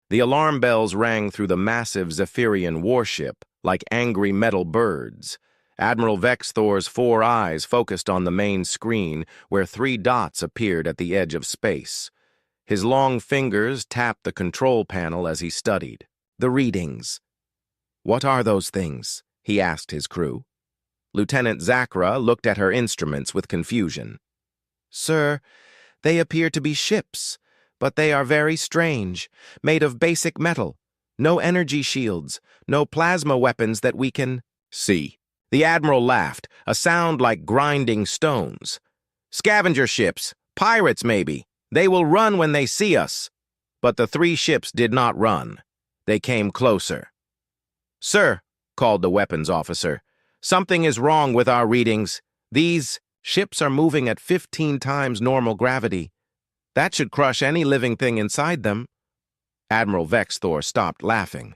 The alarm bells rang through the massive Zephyrian warship like angry metal birds. Admiral Vexthor's 4 eyes focused on the main screen where 3 dots appeared at the edge of space. His long fingers tapped the control panel as he studied. The readings. "What are those things?" he asked his crew. Lieutenant Zakra looked at her instruments with confusion. "Sir, they appear to be ships, but they are very strange, made of basic metal. No energy shields, no plasma weapons that we can see." The Admiral laughed, a sound like grinding stones. "Scavenger ships, pirates maybe. They will run when they see us." But the 3 ships did not run. They came closer. "Sir," called the weapons officer, "something is wrong with our readings. These ships are moving at 15 times normal gravity. That should crush any living thing inside them." Admiral Vexthor stopped laughing.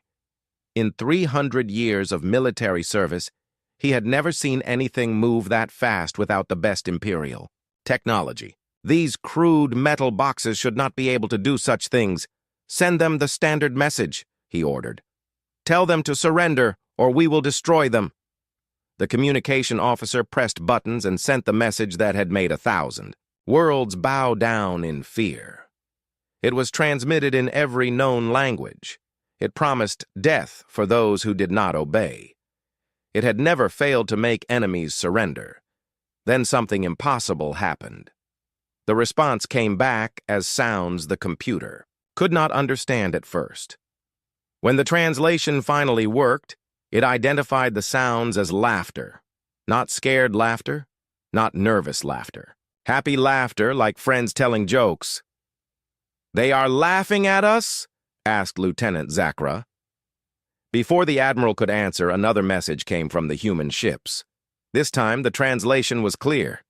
In 300 years of military service, he had never seen anything move that fast without the best Imperial technology. "These crude metal boxes should not be able to do such things. Send them the standard message," he ordered. "Tell them to surrender, or we will destroy them." The communication officer pressed buttons and sent the message that had made 1,000. Worlds bow down in fear. It was transmitted in every known language. It promised death for those who did not obey. It had never failed to make enemies surrender. Then something impossible happened. The response came back as sounds the computer could not understand at first. When the translation finally worked, it identified the sounds as laughter. Not scared laughter, not nervous laughter. Happy laughter like friends telling jokes. "They are laughing at us?" asked Lieutenant Zakra. Before the Admiral could answer, another message came from the human ships. This time, the translation was clear.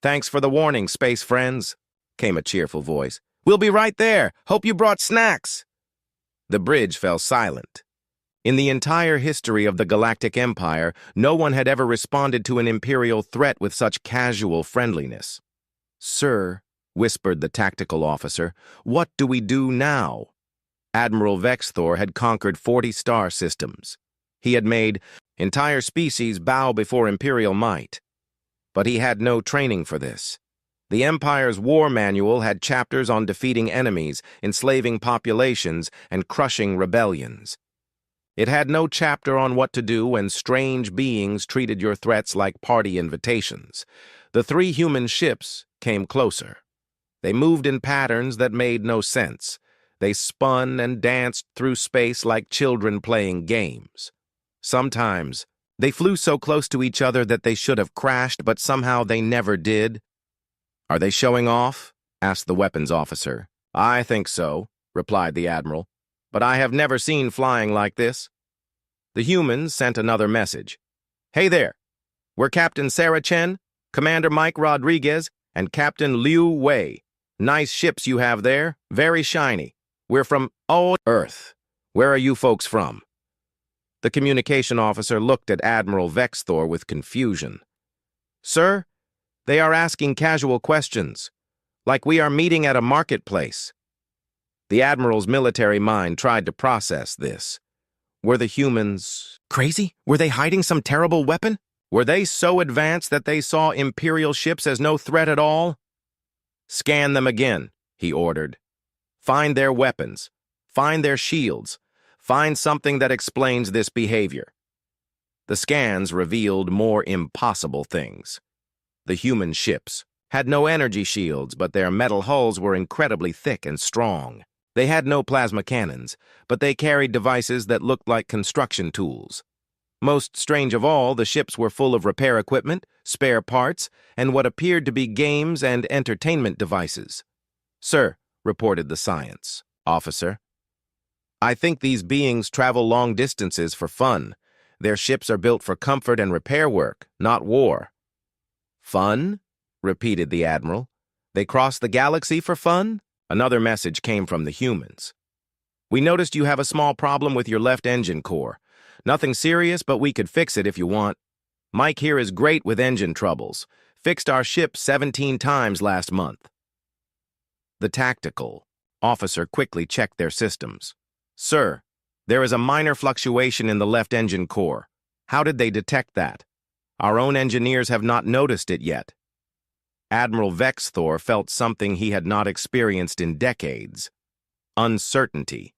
"Thanks for the warning, space friends," came a cheerful voice. "We'll be right there. Hope you brought snacks." The bridge fell silent. In the entire history of the Galactic Empire, no one had ever responded to an Imperial threat with such casual friendliness. "Sir," whispered the tactical officer, "what do we do now?" Admiral Vexthor had conquered 40 star systems. He had made entire species bow before Imperial might. But he had no training for this. The Empire's war manual had chapters on defeating enemies, enslaving populations, and crushing rebellions. It had no chapter on what to do when strange beings treated your threats like party invitations. The 3 human ships came closer. They moved in patterns that made no sense. They spun and danced through space like children playing games. Sometimes, they flew so close to each other that they should have crashed, but somehow they never did. "Are they showing off?" asked the weapons officer. "I think so," replied the Admiral. "But I have never seen flying like this." The humans sent another message. "Hey there, we're Captain Sarah Chen, Commander Mike Rodriguez, and Captain Liu Wei. Nice ships you have there, very shiny. We're from Earth. Where are you folks from?" The communication officer looked at Admiral Vexthor with confusion. "Sir, they are asking casual questions, like we are meeting at a marketplace." The Admiral's military mind tried to process this. Were the humans crazy? Were they hiding some terrible weapon? Were they so advanced that they saw Imperial ships as no threat at all? "Scan them again," he ordered. "Find their weapons. Find their shields. Find something that explains this behavior." The scans revealed more impossible things. The human ships had no energy shields, but their metal hulls were incredibly thick and strong. They had no plasma cannons, but they carried devices that looked like construction tools. Most strange of all, the ships were full of repair equipment, spare parts, and what appeared to be games and entertainment devices. "Sir," reported the science officer, "I think these beings travel long distances for fun. Their ships are built for comfort and repair work, not war." "Fun?" repeated the Admiral. "They cross the galaxy for fun?" Another message came from the humans. "We noticed you have a small problem with your left engine core. Nothing serious, but we could fix it if you want. Mike here is great with engine troubles. Fixed our ship 17 times last month." The tactical officer quickly checked their systems. Sir, there is a minor fluctuation in the left engine core. How did they detect that? Our own engineers have not noticed it yet. Admiral Vexthor felt something he had not experienced in decades. Uncertainty.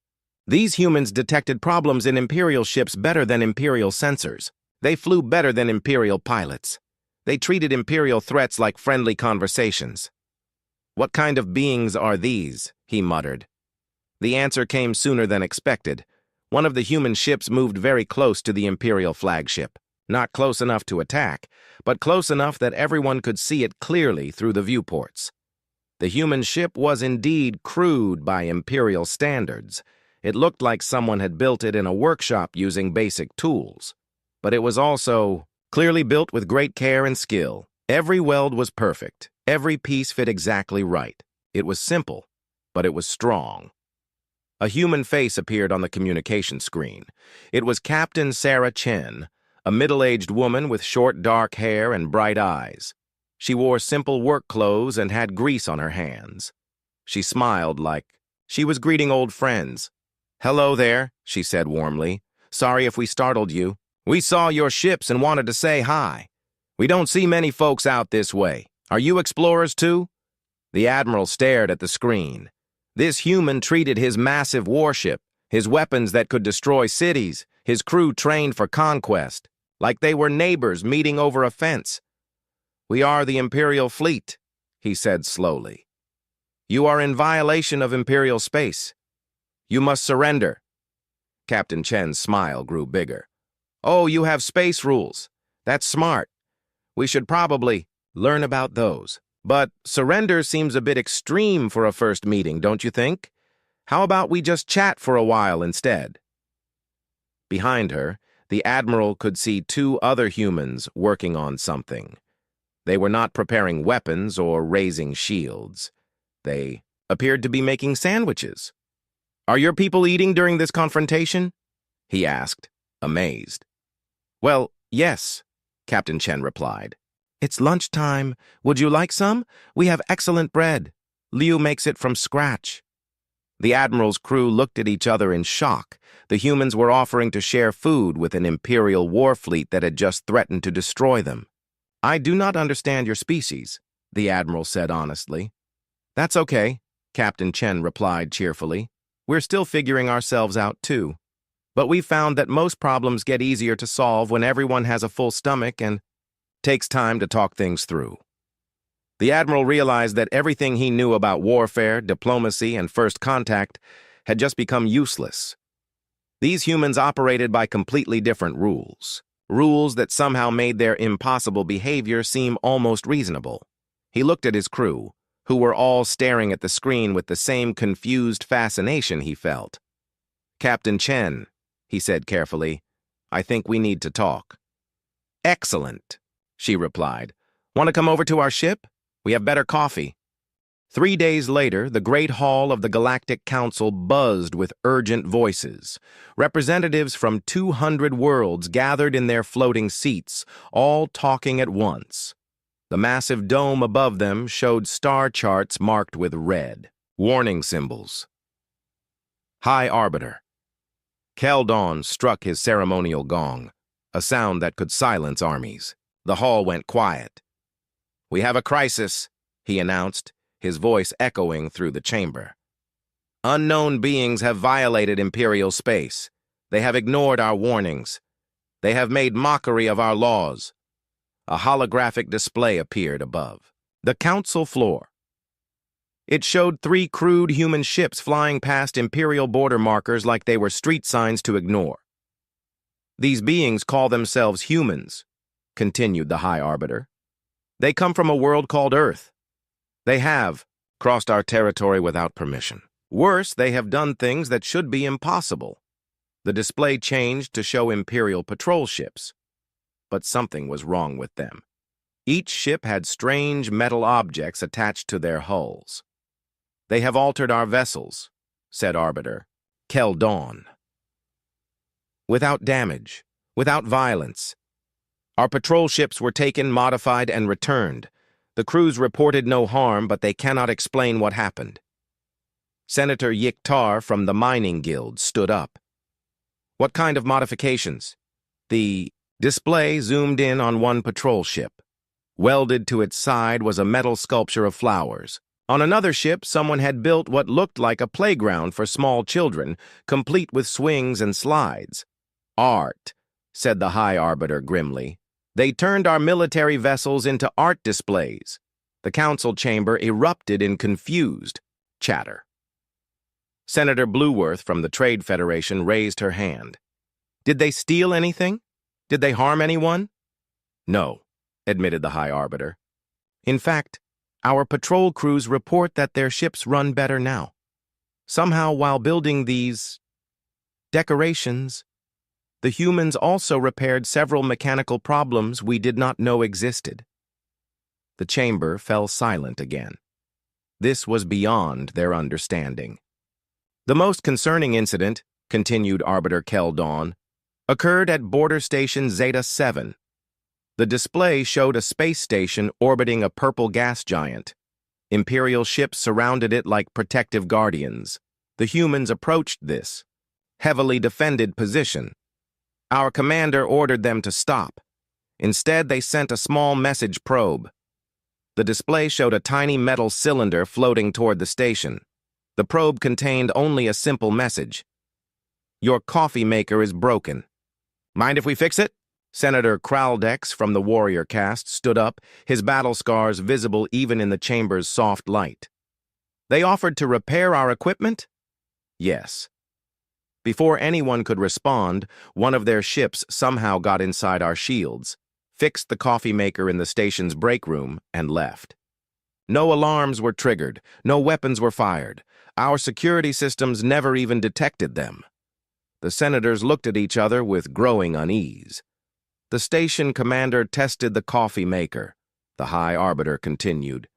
These humans detected problems in Imperial ships better than Imperial sensors. They flew better than Imperial pilots. They treated Imperial threats like friendly conversations. "What kind of beings are these?" he muttered. The answer came sooner than expected. One of the human ships moved very close to the Imperial flagship. Not close enough to attack, but close enough that everyone could see it clearly through the viewports. The human ship was indeed crude by Imperial standards. It looked like someone had built it in a workshop using basic tools. But it was also clearly built with great care and skill. Every weld was perfect. Every piece fit exactly right. It was simple, but it was strong. A human face appeared on the communication screen. It was Captain Sarah Chen, a middle-aged woman with short dark hair and bright eyes. She wore simple work clothes and had grease on her hands. She smiled like she was greeting old friends. "Hello there," she said warmly. "Sorry if we startled you. We saw your ships and wanted to say hi. We don't see many folks out this way. Are you explorers too?" The Admiral stared at the screen. This human treated his massive warship, his weapons that could destroy cities, his crew trained for conquest, like they were neighbors meeting over a fence. "We are the Imperial fleet," he said slowly. "You are in violation of Imperial space. You must surrender." Captain Chen's smile grew bigger. "Oh, you have space rules. That's smart. We should probably learn about those. But surrender seems a bit extreme for a first meeting, don't you think? How about we just chat for a while instead?" Behind her, the Admiral could see two other humans working on something. They were not preparing weapons or raising shields. They appeared to be making sandwiches. "Are your people eating during this confrontation?" he asked, amazed. "Well, yes," Captain Chen replied. "It's lunchtime. Would you like some? We have excellent bread. Liu makes it from scratch." The Admiral's crew looked at each other in shock. The humans were offering to share food with an Imperial war fleet that had just threatened to destroy them. "I do not understand your species," the Admiral said honestly. "That's okay," Captain Chen replied cheerfully. "We're still figuring ourselves out too. But we found that most problems get easier to solve when everyone has a full stomach and takes time to talk things through." The Admiral realized that everything he knew about warfare, diplomacy, and first contact had just become useless. These humans operated by completely different rules. Rules that somehow made their impossible behavior seem almost reasonable. He looked at his crew, who were all staring at the screen with the same confused fascination he felt. "Captain Chen," he said carefully, "I think we need to talk." "Excellent," she replied. "Want to come over to our ship? We have better coffee." 3 days later, the Great Hall of the Galactic Council buzzed with urgent voices. Representatives from 200 worlds gathered in their floating seats, all talking at once. The massive dome above them showed star charts marked with red. Warning symbols. High Arbiter. Keldon struck his ceremonial gong, a sound that could silence armies. The hall went quiet. "We have a crisis," he announced, his voice echoing through the chamber. "Unknown beings have violated Imperial space. They have ignored our warnings. They have made mockery of our laws." A holographic display appeared above the council floor. It showed 3 crude human ships flying past Imperial border markers like they were street signs to ignore. "These beings call themselves humans," continued the High Arbiter. "They come from a world called Earth. They have crossed our territory without permission. Worse, they have done things that should be impossible." The display changed to show Imperial patrol ships. But something was wrong with them. Each ship had strange metal objects attached to their hulls. "They have altered our vessels," said Arbiter Keldon. "Without damage, without violence. Our patrol ships were taken, modified, and returned. The crews reported no harm, but they cannot explain what happened." Senator Yikhtar from the Mining Guild stood up. What kind of modifications? The display zoomed in on one patrol ship. Welded to its side was a metal sculpture of flowers. On another ship, someone had built what looked like a playground for small children, complete with swings and slides. Art, said the High Arbiter grimly. They turned our military vessels into art displays. The council chamber erupted in confused chatter. Senator Blueworth from the Trade Federation raised her hand. Did they steal anything? Did they harm anyone? No, admitted the High Arbiter. In fact, our patrol crews report that their ships run better now. Somehow, while building these decorations, the humans also repaired several mechanical problems we did not know existed. The chamber fell silent again. This was beyond their understanding. The most concerning incident, continued Arbiter Keldon, occurred at Border Station Zeta-7. The display showed a space station orbiting a purple gas giant. Imperial ships surrounded it like protective guardians. The humans approached this heavily defended position. Our commander ordered them to stop. Instead, they sent a small message probe. The display showed a tiny metal cylinder floating toward the station. The probe contained only a simple message. Your coffee maker is broken. Mind if we fix it? Senator Kraldex from the Warrior caste stood up, his battle scars visible even in the chamber's soft light. They offered to repair our equipment? Yes. Before anyone could respond, one of their ships somehow got inside our shields, fixed the coffee maker in the station's break room, and left. No alarms were triggered, no weapons were fired. Our security systems never even detected them. The senators looked at each other with growing unease. The station commander tested the coffee maker. The High Arbiter continued.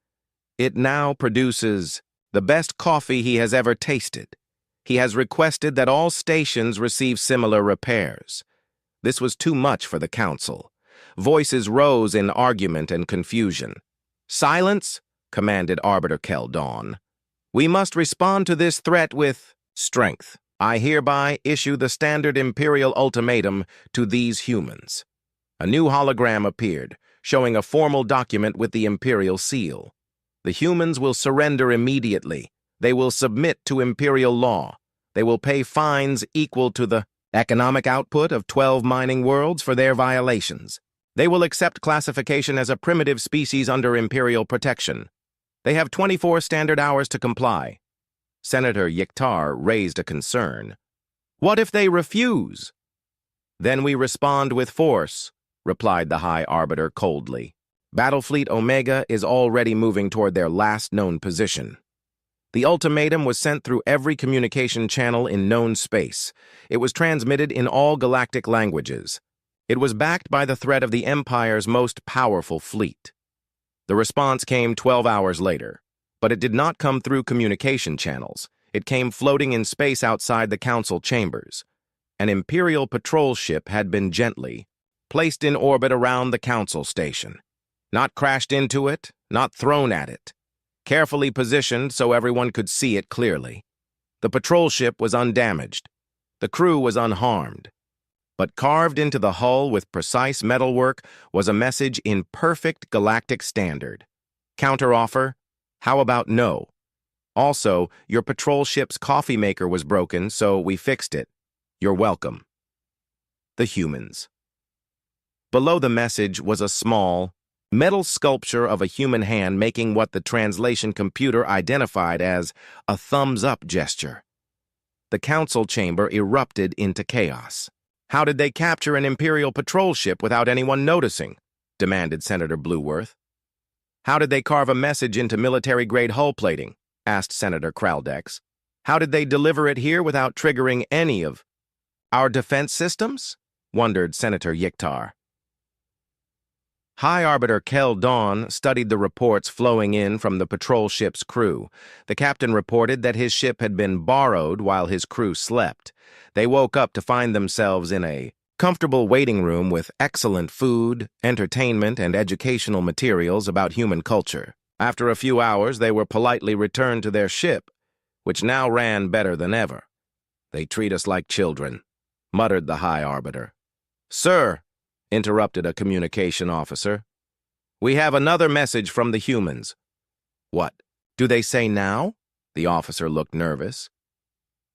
It now produces the best coffee he has ever tasted. He has requested that all stations receive similar repairs. This was too much for the council. Voices rose in argument and confusion. Silence, commanded Arbiter Keldon. We must respond to this threat with strength. I hereby issue the standard Imperial ultimatum to these humans. A new hologram appeared, showing a formal document with the Imperial seal. The humans will surrender immediately. They will submit to Imperial law. They will pay fines equal to the economic output of 12 mining worlds for their violations. They will accept classification as a primitive species under Imperial protection. They have 24 standard hours to comply. Senator Yikhtar raised a concern. What if they refuse? Then we respond with force, replied the High Arbiter coldly. Battlefleet Omega is already moving toward their last known position. The ultimatum was sent through every communication channel in known space. It was transmitted in all galactic languages. It was backed by the threat of the Empire's most powerful fleet. The response came 12 hours later, but it did not come through communication channels. It came floating in space outside the council chambers. An Imperial patrol ship had been gently placed in orbit around the council station. Not crashed into it, not thrown at it. Carefully positioned so everyone could see it clearly. The patrol ship was undamaged. The crew was unharmed. But carved into the hull with precise metalwork was a message in perfect galactic standard. Counteroffer, how about no? Also, your patrol ship's coffee maker was broken, so we fixed it. You're welcome. The humans. Below the message was a small, metal sculpture of a human hand making what the translation computer identified as a thumbs-up gesture. The council chamber erupted into chaos. How did they capture an Imperial patrol ship without anyone noticing? Demanded Senator Blueworth. How did they carve a message into military-grade hull plating? Asked Senator Kraldex. How did they deliver it here without triggering any of our defense systems? Wondered Senator Yikhtar. High Arbiter Keldon studied the reports flowing in from the patrol ship's crew. The captain reported that his ship had been borrowed while his crew slept. They woke up to find themselves in a comfortable waiting room with excellent food, entertainment, and educational materials about human culture. After a few hours, they were politely returned to their ship, which now ran better than ever. "They treat us like children," muttered the High Arbiter. "Sir," interrupted a communication officer, "we have another message from the humans." "What? Do they say now?" The officer looked nervous.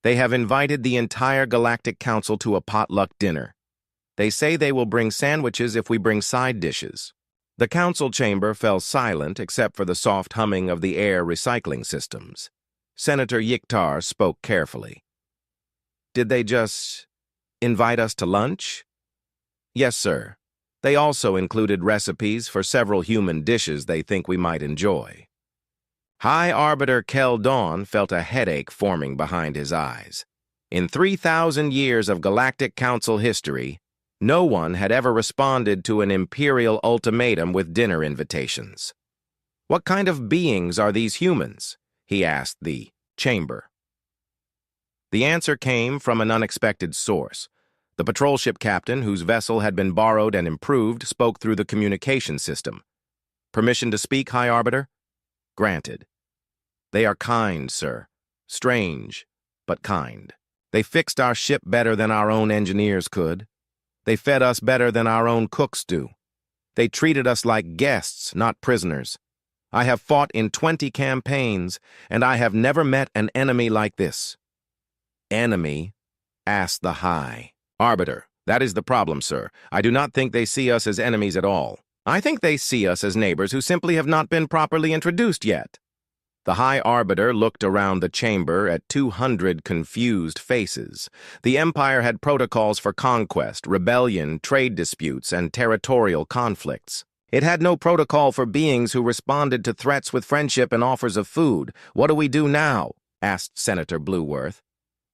"They have invited the entire Galactic Council to a potluck dinner. They say they will bring sandwiches if we bring side dishes." The council chamber fell silent except for the soft humming of the air recycling systems. Senator Yikhtar spoke carefully. "Did they just invite us to lunch?" "Yes, sir. They also included recipes for several human dishes they think we might enjoy." High Arbiter Kel Dawn felt a headache forming behind his eyes. In 3,000 years of Galactic Council history, no one had ever responded to an Imperial ultimatum with dinner invitations. "What kind of beings are these humans?" he asked the chamber. The answer came from an unexpected source. The patrol ship captain, whose vessel had been borrowed and improved, spoke through the communication system. "Permission to speak, High Arbiter?" "Granted." "They are kind, sir. Strange, but kind. They fixed our ship better than our own engineers could. They fed us better than our own cooks do. They treated us like guests, not prisoners. I have fought in 20 campaigns, and I have never met an enemy like this." "Enemy?" asked the High Arbiter. "That is the problem, sir. I do not think they see us as enemies at all. I think they see us as neighbors who simply have not been properly introduced yet." The High Arbiter looked around the chamber at 200 confused faces. The Empire had protocols for conquest, rebellion, trade disputes, and territorial conflicts. It had no protocol for beings who responded to threats with friendship and offers of food. "What do we do now?" asked Senator Blueworth.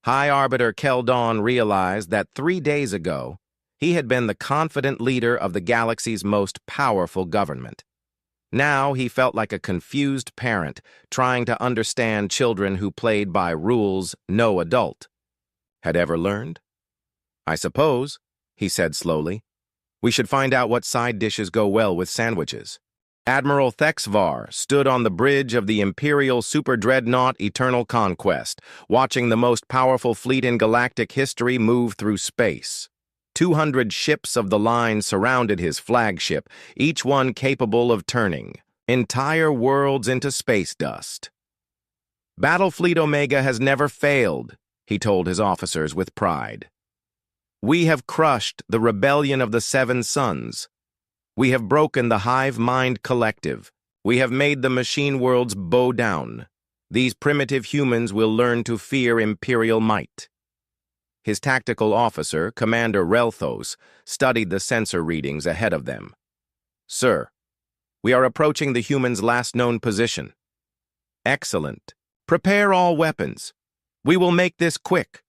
High Arbiter Kel Dawn realized that 3 days ago, he had been the confident leader of the galaxy's most powerful government. Now he felt like a confused parent trying to understand children who played by rules no adult had ever learned. "I suppose," he said slowly, "we should find out what side dishes go well with sandwiches." Admiral Thexvar stood on the bridge of the Imperial Super-Dreadnought Eternal Conquest, watching the most powerful fleet in galactic history move through space. 200 ships of the line surrounded his flagship, each one capable of turning entire worlds into space dust. "Battlefleet Omega has never failed," he told his officers with pride. "We have crushed the rebellion of the Seven Suns. We have broken the Hive Mind Collective. We have made the machine worlds bow down. These primitive humans will learn to fear Imperial might." His tactical officer, Commander Relthos, studied the sensor readings ahead of them. "Sir, we are approaching the humans' last known position." "Excellent. Prepare all weapons. We will make this quick."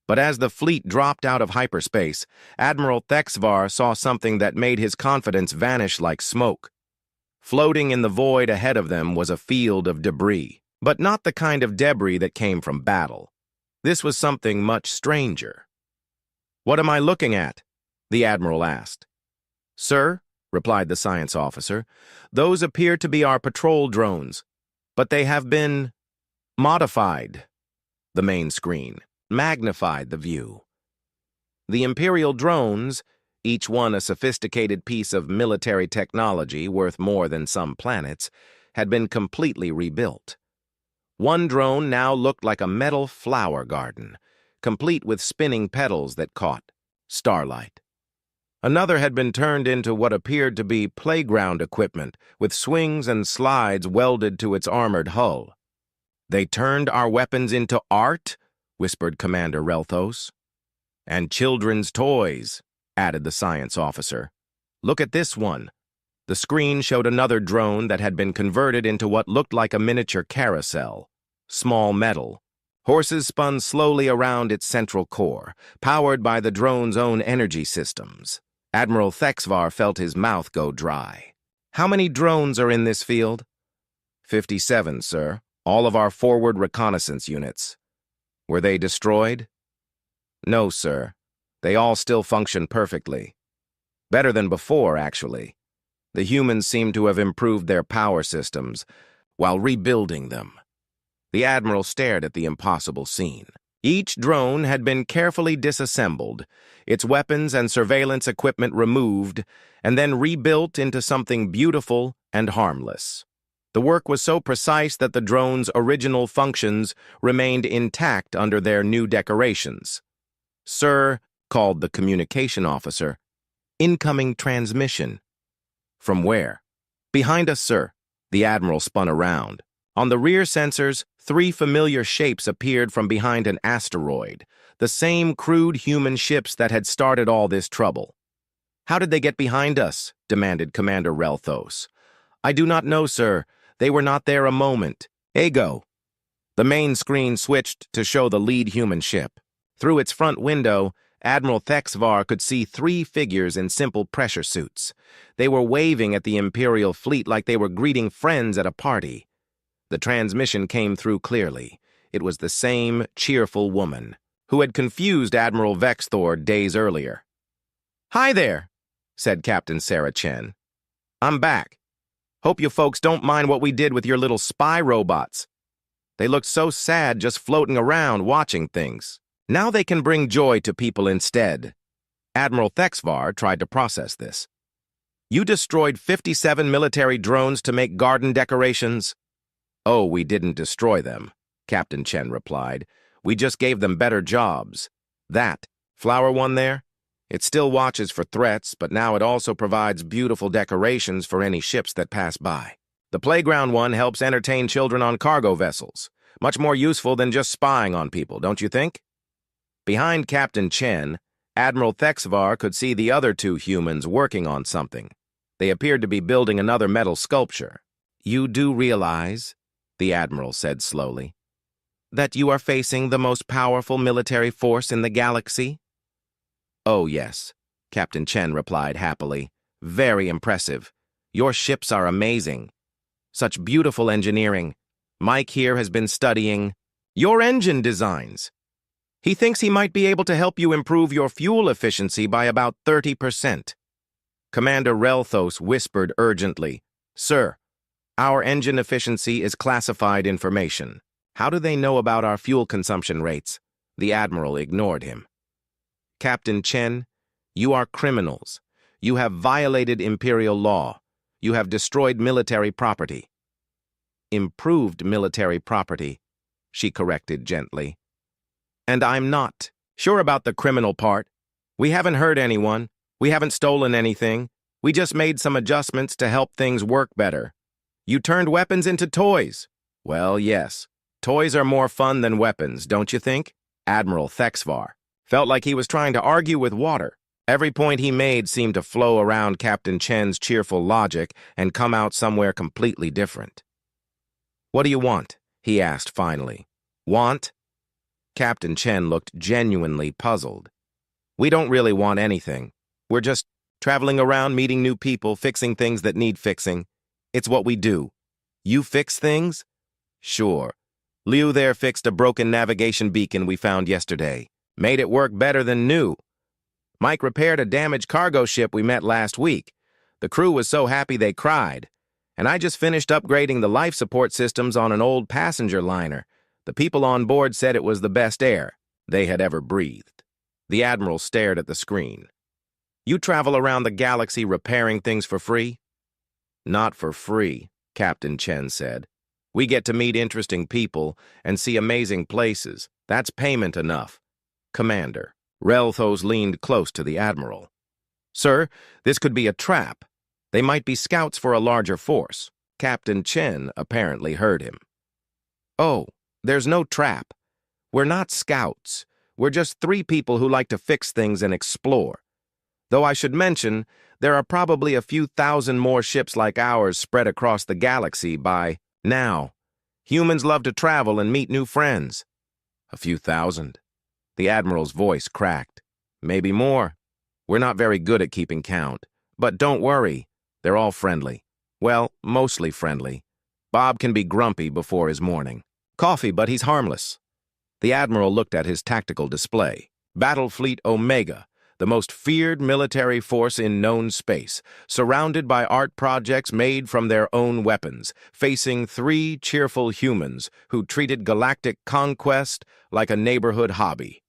But as the fleet dropped out of hyperspace, Admiral Thexvar saw something that made his confidence vanish like smoke. Floating in the void ahead of them was a field of debris, but not the kind of debris that came from battle. This was something much stranger. "What am I looking at?" the Admiral asked. "Sir," replied the science officer, "those appear to be our patrol drones, but they have been modified." The main screen magnified the view. The Imperial drones, each one a sophisticated piece of military technology worth more than some planets, had been completely rebuilt. One drone now looked like a metal flower garden, complete with spinning petals that caught starlight. Another had been turned into what appeared to be playground equipment, with swings and slides welded to its armored hull. "They turned our weapons into art?" whispered Commander Relthos. "And children's toys," added the science officer. "Look at this one." The screen showed another drone that had been converted into what looked like a miniature carousel. Small metal. Horses spun slowly around its central core, powered by the drone's own energy systems. Admiral Thexvar felt his mouth go dry. "How many drones are in this field?" 57, sir. All of our forward reconnaissance units." "Were they destroyed?" "No, sir. They all still function perfectly. Better than before, actually. The humans seem to have improved their power systems while rebuilding them." The Admiral stared at the impossible scene. Each drone had been carefully disassembled, its weapons and surveillance equipment removed, and then rebuilt into something beautiful and harmless. The work was so precise that the drone's original functions remained intact under their new decorations. "Sir," called the communication officer, "incoming transmission." "From where?" "Behind us, sir." The Admiral spun around. On the rear sensors, 3 familiar shapes appeared from behind an asteroid, the same crude human ships that had started all this trouble. "How did they get behind us?" demanded Commander Relthos. "I do not know, sir. They were not there a moment. Ego." The main screen switched to show the lead human ship. Through its front window, Admiral Thexvar could see 3 figures in simple pressure suits. They were waving at the Imperial fleet like they were greeting friends at a party. The transmission came through clearly. It was the same cheerful woman who had confused Admiral Vexthor days earlier. "Hi there," said Captain Sarah Chen. "I'm back. Hope you folks don't mind what we did with your little spy robots. They looked so sad just floating around watching things. Now they can bring joy to people instead." Admiral Thexvar tried to process this. "You destroyed 57 military drones to make garden decorations?" "Oh, we didn't destroy them," Captain Chen replied. "We just gave them better jobs. That flower one there? It still watches for threats, but now it also provides beautiful decorations for any ships that pass by. The playground one helps entertain children on cargo vessels. Much more useful than just spying on people, don't you think?" Behind Captain Chen, Admiral Thexvar could see the other 2 humans working on something. They appeared to be building another metal sculpture. "You do realize," the Admiral said slowly, "that you are facing the most powerful military force in the galaxy?" "Oh, yes," Captain Chen replied happily. "Very impressive. Your ships are amazing. Such beautiful engineering. Mike here has been studying your engine designs. He thinks he might be able to help you improve your fuel efficiency by about 30%. Commander Relthos whispered urgently, "Sir, our engine efficiency is classified information. How do they know about our fuel consumption rates?" The Admiral ignored him. "Captain Chen, you are criminals. You have violated Imperial law. You have destroyed military property." "Improved military property," she corrected gently. "And I'm not sure about the criminal part. We haven't hurt anyone. We haven't stolen anything. We just made some adjustments to help things work better. You turned weapons into toys." "Well, yes. Toys are more fun than weapons, don't you think?" Admiral Thexvar felt like he was trying to argue with water. Every point he made seemed to flow around Captain Chen's cheerful logic and come out somewhere completely different. "What do you want?" he asked finally. "Want?" Captain Chen looked genuinely puzzled. "We don't really want anything. We're just traveling around meeting new people, fixing things that need fixing. It's what we do." "You fix things?" "Sure. Liu there fixed a broken navigation beacon we found yesterday. Made it work better than new. Mike repaired a damaged cargo ship we met last week. The crew was so happy they cried. And I just finished upgrading the life support systems on an old passenger liner. The people on board said it was the best air they had ever breathed." The Admiral stared at the screen. "You travel around the galaxy repairing things for free?" "Not for free," Captain Chen said. "We get to meet interesting people and see amazing places. That's payment enough." "Commander." Relthos leaned close to the Admiral. "Sir, this could be a trap. They might be scouts for a larger force." Captain Chen apparently heard him. "Oh, there's no trap. We're not scouts. We're just 3 people who like to fix things and explore. Though I should mention, there are probably a few thousand more ships like ours spread across the galaxy by now. Humans love to travel and meet new friends." "A few thousand?" The Admiral's voice cracked. "Maybe more. We're not very good at keeping count. But don't worry, they're all friendly. Well, mostly friendly. Bob can be grumpy before his morning. Coffee, but he's harmless." The Admiral looked at his tactical display. Battle Fleet Omega, the most feared military force in known space, surrounded by art projects made from their own weapons, facing 3 cheerful humans who treated galactic conquest like a neighborhood hobby.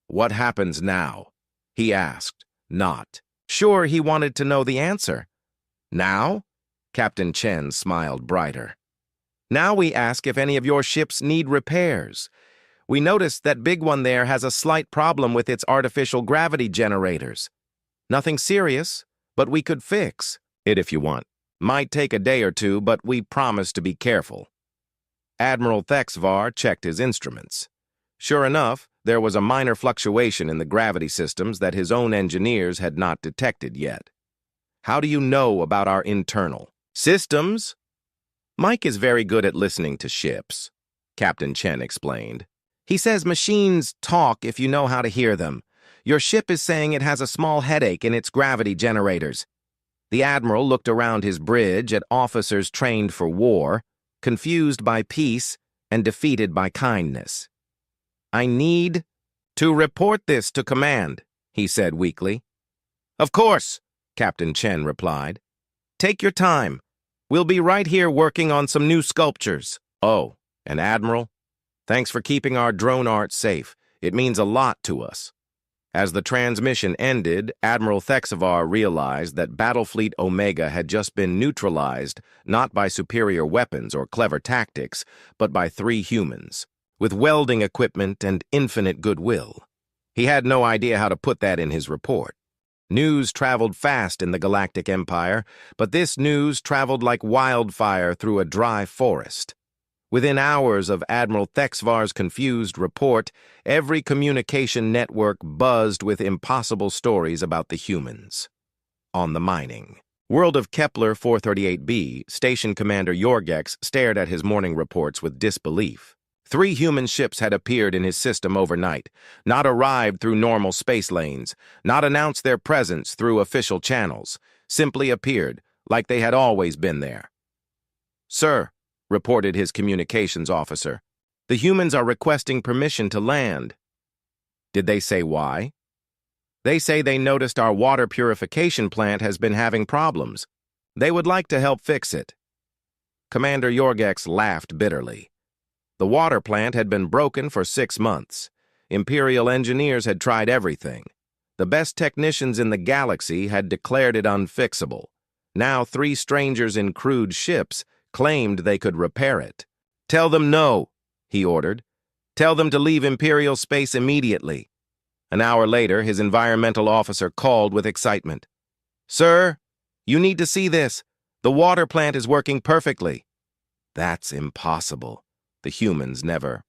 "What happens now?" he asked, not sure he wanted to know the answer. "Now?" Captain Chen smiled brighter. "Now we ask if any of your ships need repairs. We noticed that big one there has a slight problem with its artificial gravity generators. Nothing serious, but we could fix it if you want. Might take a day or two, but we promise to be careful." Admiral Thexvar checked his instruments. Sure enough, there was a minor fluctuation in the gravity systems that his own engineers had not detected yet. "How do you know about our internal systems?" "Mike is very good at listening to ships," Captain Chen explained. "He says machines talk if you know how to hear them. Your ship is saying it has a small headache in its gravity generators." The Admiral looked around his bridge at officers trained for war, confused by peace and defeated by kindness. "I need to report this to command," he said weakly. "Of course," Captain Chen replied. "Take your time. We'll be right here working on some new sculptures." "Oh, and Admiral, thanks for keeping our drone art safe. It means a lot to us." As the transmission ended, Admiral Thexvar realized that Battlefleet Omega had just been neutralized not by superior weapons or clever tactics, but by 3 humans, with welding equipment and infinite goodwill. He had no idea how to put that in his report. News traveled fast in the Galactic Empire, but this news traveled like wildfire through a dry forest. Within hours of Admiral Thexvar's confused report, every communication network buzzed with impossible stories about the humans. On the mining world of Kepler 438b, Station Commander Yorgex stared at his morning reports with disbelief. 3 human ships had appeared in his system overnight, not arrived through normal space lanes, not announced their presence through official channels, simply appeared, like they had always been there. "Sir," reported his communications officer, "the humans are requesting permission to land." "Did they say why?" "They say they noticed our water purification plant has been having problems. They would like to help fix it." Commander Yorgex laughed bitterly. The water plant had been broken for 6 months. Imperial engineers had tried everything. The best technicians in the galaxy had declared it unfixable. Now 3 strangers in crewed ships claimed they could repair it. "Tell them no," he ordered. "Tell them to leave Imperial space immediately." An hour later, his environmental officer called with excitement. "Sir, you need to see this. The water plant is working perfectly." "That's impossible. The humans never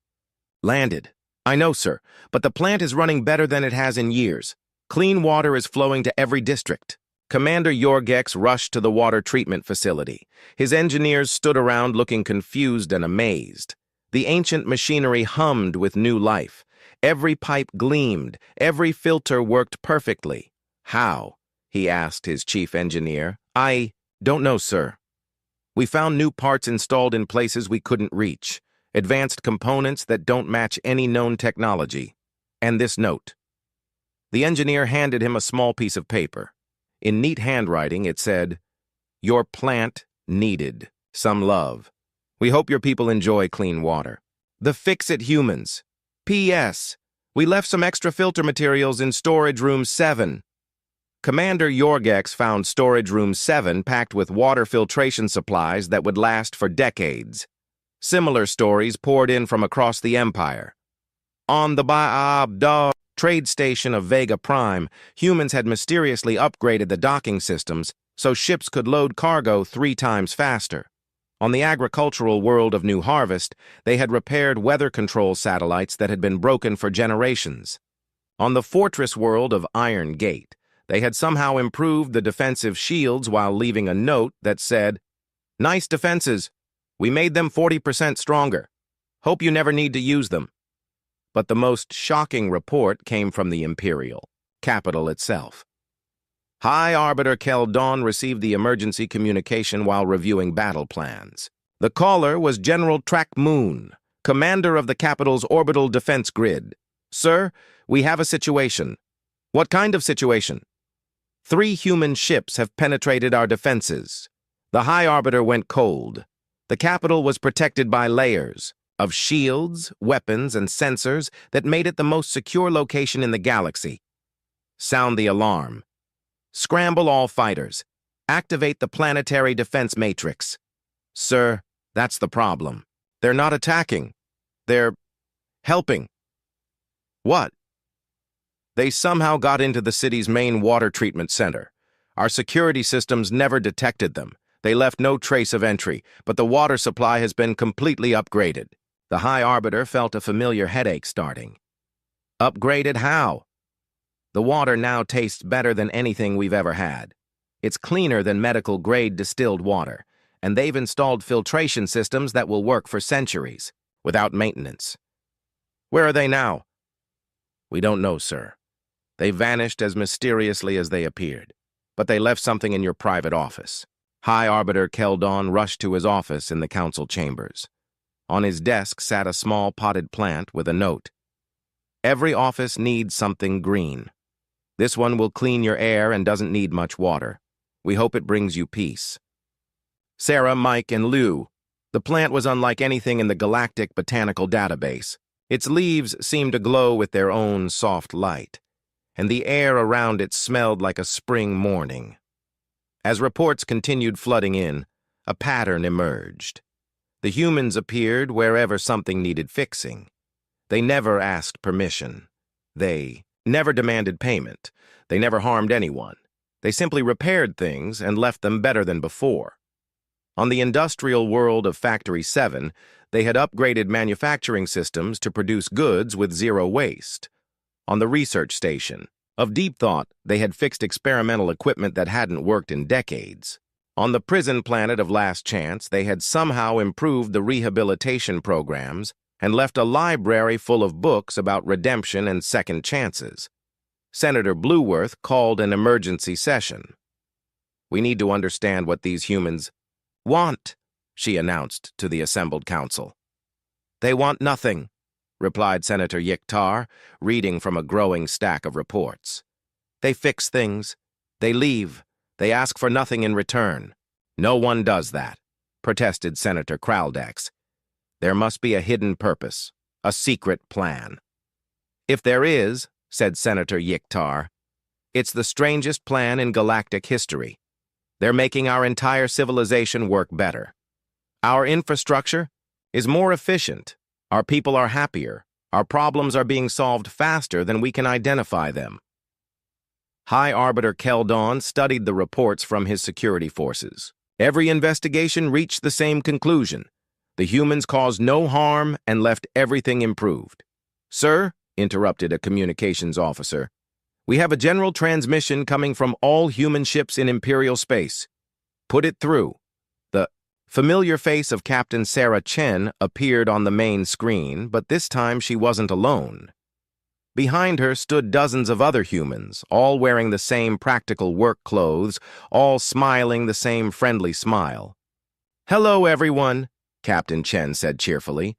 landed." "I know, sir, but the plant is running better than it has in years. Clean water is flowing to every district." Commander Yorgex rushed to the water treatment facility. His engineers stood around looking confused and amazed. The ancient machinery hummed with new life. Every pipe gleamed, every filter worked perfectly. "How?" he asked his chief engineer. "I don't know, sir. We found new parts installed in places we couldn't reach, advanced components that don't match any known technology. And this note." The engineer handed him a small piece of paper. In neat handwriting, it said, "Your plant needed some love. We hope your people enjoy clean water. The Fix-It humans. P.S. We left some extra filter materials in storage room 7. Commander Yorgex found storage room 7 packed with water filtration supplies that would last for decades. Similar stories poured in from across the Empire. On the Baab trade station of Vega Prime, humans had mysteriously upgraded the docking systems so ships could load cargo 3 times faster. On the agricultural world of New Harvest, they had repaired weather control satellites that had been broken for generations. On the fortress world of Iron Gate, they had somehow improved the defensive shields while leaving a note that said, "Nice defenses. We made them 40% stronger. Hope you never need to use them." But the most shocking report came from the Imperial capital itself. High Arbiter Keldon received the emergency communication while reviewing battle plans. The caller was General Track Moon, commander of the capital's orbital defense grid. "Sir, we have a situation." What kind of situation? 3 human ships have penetrated our defenses. The High Arbiter went cold. The capital was protected by layers of shields, weapons, and sensors that made it the most secure location in the galaxy. Sound the alarm. Scramble all fighters. Activate the planetary defense matrix. Sir, that's the problem. They're not attacking. They're helping. What? They somehow got into the city's main water treatment center. Our security systems never detected them. They left no trace of entry, but the water supply has been completely upgraded. The High Arbiter felt a familiar headache starting. Upgraded how? The water now tastes better than anything we've ever had. It's cleaner than medical-grade distilled water, and they've installed filtration systems that will work for centuries, without maintenance. Where are they now? We don't know, sir. They vanished as mysteriously as they appeared, but they left something in your private office. High Arbiter Keldon rushed to his office in the council chambers. On his desk sat a small potted plant with a note. Every office needs something green. This one will clean your air and doesn't need much water. We hope it brings you peace. Sarah, Mike, and Lou. The plant was unlike anything in the Galactic botanical database. Its leaves seemed to glow with their own soft light, and the air around it smelled like a spring morning. As reports continued flooding in, a pattern emerged. The humans appeared wherever something needed fixing. They never asked permission. They never demanded payment. They never harmed anyone. They simply repaired things and left them better than before. On the industrial world of Factory 7, they had upgraded manufacturing systems to produce goods with zero waste. On the research station of Deep Thought, they had fixed experimental equipment that hadn't worked in decades. On the prison planet of Last Chance, they had somehow improved the rehabilitation programs and left a library full of books about redemption and second chances. Senator Blueworth called an emergency session. We need to understand what these humans want, she announced to the assembled council. They want nothing, replied Senator Yiktar, reading from a growing stack of reports. They fix things. They leave. They ask for nothing in return. No one does that, protested Senator Kraldex. There must be a hidden purpose, a secret plan. If there is, said Senator Yiktar, it's the strangest plan in galactic history. They're making our entire civilization work better. Our infrastructure is more efficient. Our people are happier. Our problems are being solved faster than we can identify them. High Arbiter Keldon studied the reports from his security forces. Every investigation reached the same conclusion. The humans caused no harm and left everything improved. Sir, interrupted a communications officer, we have a general transmission coming from all human ships in Imperial space. Put it through. The familiar face of Captain Sarah Chen appeared on the main screen, but this time she wasn't alone. Behind her stood dozens of other humans, all wearing the same practical work clothes, all smiling the same friendly smile. Hello, everyone, Captain Chen said cheerfully.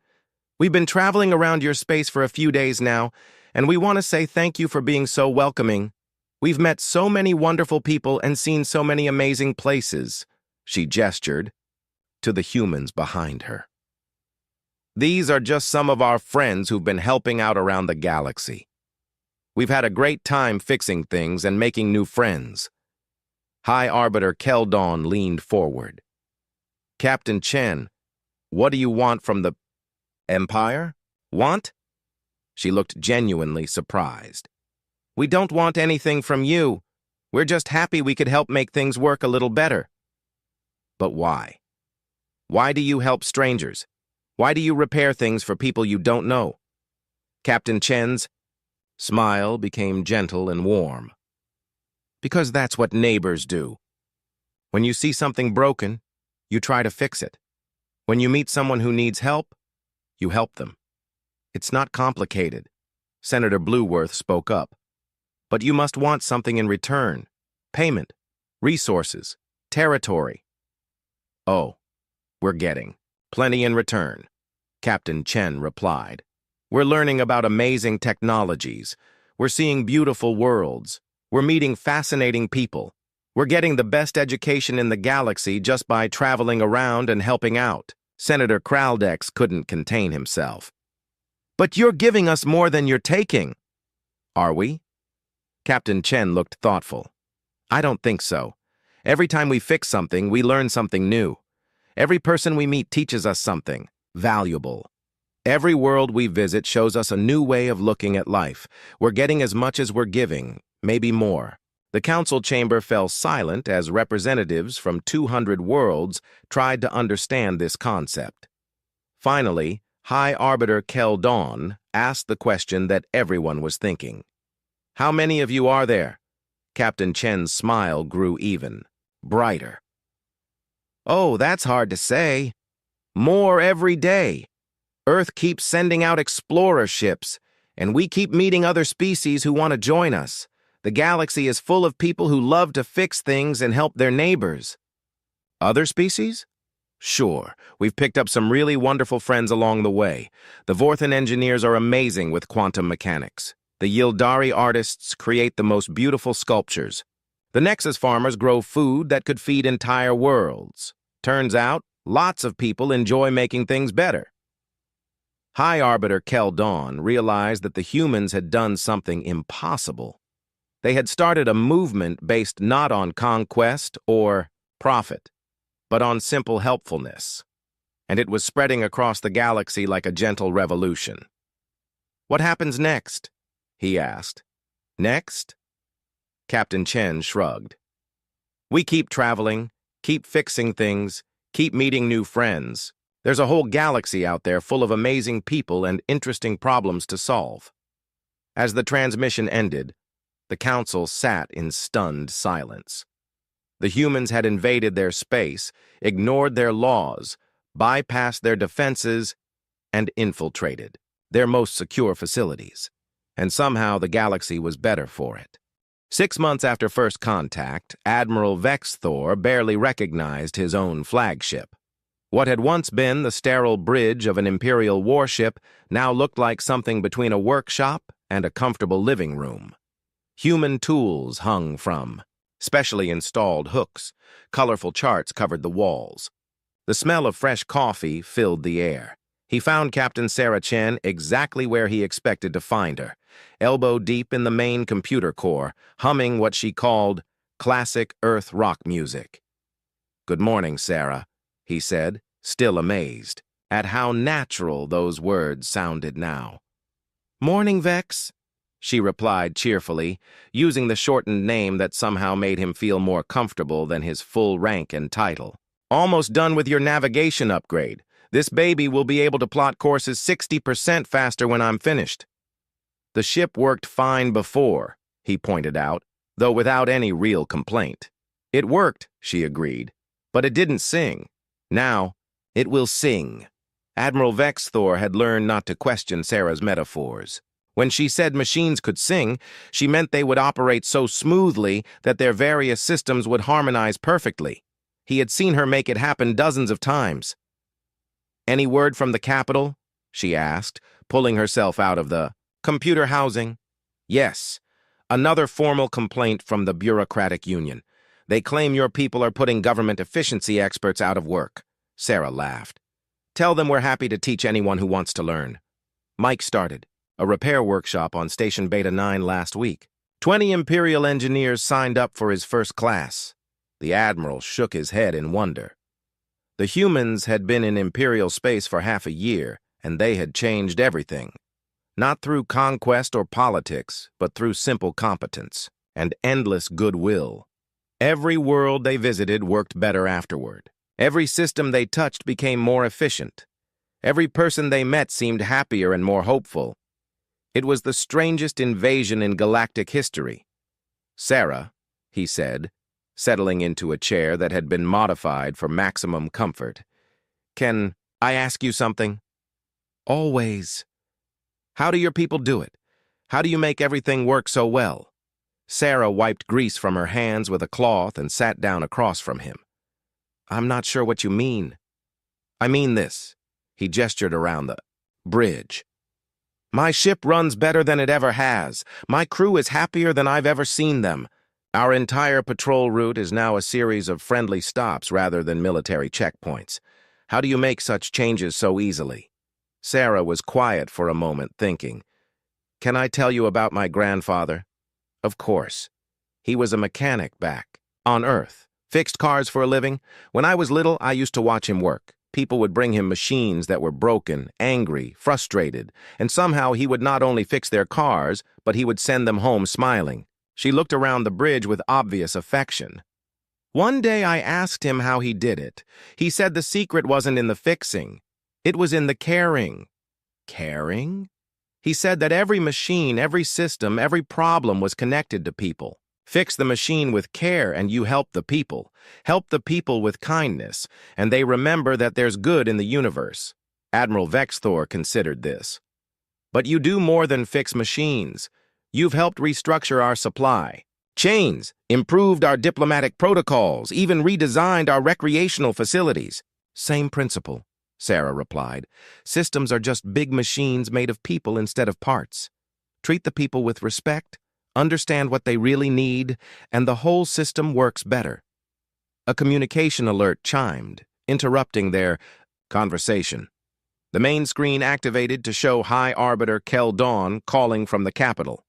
We've been traveling around your space for a few days now, and we want to say thank you for being so welcoming. We've met so many wonderful people and seen so many amazing places, she gestured to the humans behind her. These are just some of our friends who've been helping out around the galaxy. We've had a great time fixing things and making new friends. High Arbiter Keldon leaned forward. Captain Chen, what do you want from the Empire? Want? She looked genuinely surprised. We don't want anything from you. We're just happy we could help make things work a little better. But why? Why do you help strangers? Why do you repair things for people you don't know? Captain Chen's smile became gentle and warm. Because that's what neighbors do. When you see something broken, you try to fix it. When you meet someone who needs help, you help them. It's not complicated. Senator Blueworth spoke up. But you must want something in return. Payment, resources, territory. Oh, we're getting plenty in return, Captain Chen replied. We're learning about amazing technologies. We're seeing beautiful worlds. We're meeting fascinating people. We're getting the best education in the galaxy just by traveling around and helping out. Senator Kraldex couldn't contain himself. But you're giving us more than you're taking. Are we? Captain Chen looked thoughtful. I don't think so. Every time we fix something, we learn something new. Every person we meet teaches us something valuable. Every world we visit shows us a new way of looking at life. We're getting as much as we're giving, maybe more. The council chamber fell silent as representatives from 200 worlds tried to understand this concept. Finally, High Arbiter Kel Dawn asked the question that everyone was thinking. How many of you are there? Captain Chen's smile grew even, brighter. Oh, that's hard to say. More every day. Earth keeps sending out explorer ships, and we keep meeting other species who want to join us. The galaxy is full of people who love to fix things and help their neighbors. Other species? Sure, we've picked up some really wonderful friends along the way. The Vorthan engineers are amazing with quantum mechanics. The Yildari artists create the most beautiful sculptures. The Nexus farmers grow food that could feed entire worlds. Turns out, lots of people enjoy making things better. High Arbiter Kel Dawn realized that the humans had done something impossible. They had started a movement based not on conquest or profit, but on simple helpfulness, and it was spreading across the galaxy like a gentle revolution. What happens next? He asked. Next? Captain Chen shrugged. We keep traveling, keep fixing things, keep meeting new friends. There's a whole galaxy out there full of amazing people and interesting problems to solve. As the transmission ended, the council sat in stunned silence. The humans had invaded their space, ignored their laws, bypassed their defenses, and infiltrated their most secure facilities. And somehow the galaxy was better for it. 6 months after first contact, Admiral Vex Thor barely recognized his own flagship. What had once been the sterile bridge of an Imperial warship now looked like something between a workshop and a comfortable living room. Human tools hung from specially installed hooks. Colorful charts covered the walls. The smell of fresh coffee filled the air. He found Captain Sarah Chen exactly where he expected to find her, elbow deep in the main computer core, humming what she called classic Earth rock music. Good morning, Sarah, he said, still amazed at how natural those words sounded now. Morning, Vex, she replied cheerfully, using the shortened name that somehow made him feel more comfortable than his full rank and title. Almost done with your navigation upgrade. This baby will be able to plot courses 60% faster when I'm finished. The ship worked fine before, he pointed out, though without any real complaint. It worked, she agreed, but it didn't sing. Now, it will sing. Admiral Vex Thor had learned not to question Sarah's metaphors. When she said machines could sing, she meant they would operate so smoothly that their various systems would harmonize perfectly. He had seen her make it happen dozens of times. Any word from the capital? She asked, pulling herself out of the computer housing. Yes, another formal complaint from the bureaucratic union. They claim your people are putting government efficiency experts out of work. Sarah laughed. Tell them we're happy to teach anyone who wants to learn. Mike started a repair workshop on Station Beta 9 last week. 20 Imperial engineers signed up for his first class. The Admiral shook his head in wonder. The humans had been in Imperial space for half a year, and they had changed everything. Not through conquest or politics, but through simple competence and endless goodwill. Every world they visited worked better afterward. Every system they touched became more efficient. Every person they met seemed happier and more hopeful. It was the strangest invasion in galactic history. Sarah, he said, settling into a chair that had been modified for maximum comfort. Can I ask you something? Always. How do your people do it? How do you make everything work so well? Sarah wiped grease from her hands with a cloth and sat down across from him. I'm not sure what you mean. I mean this. He gestured around the bridge. My ship runs better than it ever has. My crew is happier than I've ever seen them. Our entire patrol route is now a series of friendly stops rather than military checkpoints. How do you make such changes so easily?" Sarah was quiet for a moment, thinking. "Can I tell you about my grandfather?" "Of course. He was a mechanic back on Earth. Fixed cars for a living. When I was little, I used to watch him work. People would bring him machines that were broken, angry, frustrated, and somehow he would not only fix their cars, but he would send them home smiling." She looked around the bridge with obvious affection. "One day I asked him how he did it. He said the secret wasn't in the fixing. It was in the caring." "Caring?" "He said that every machine, every system, every problem was connected to people. Fix the machine with care and you help the people. Help the people with kindness, and they remember that there's good in the universe." Admiral Vexthor considered this. "But you do more than fix machines. You've helped restructure our supply chains, improved our diplomatic protocols, even redesigned our recreational facilities." "Same principle," Sarah replied. "Systems are just big machines made of people instead of parts. Treat the people with respect, understand what they really need, and the whole system works better." A communication alert chimed, interrupting their conversation. The main screen activated to show High Arbiter Kel Dawn calling from the capital.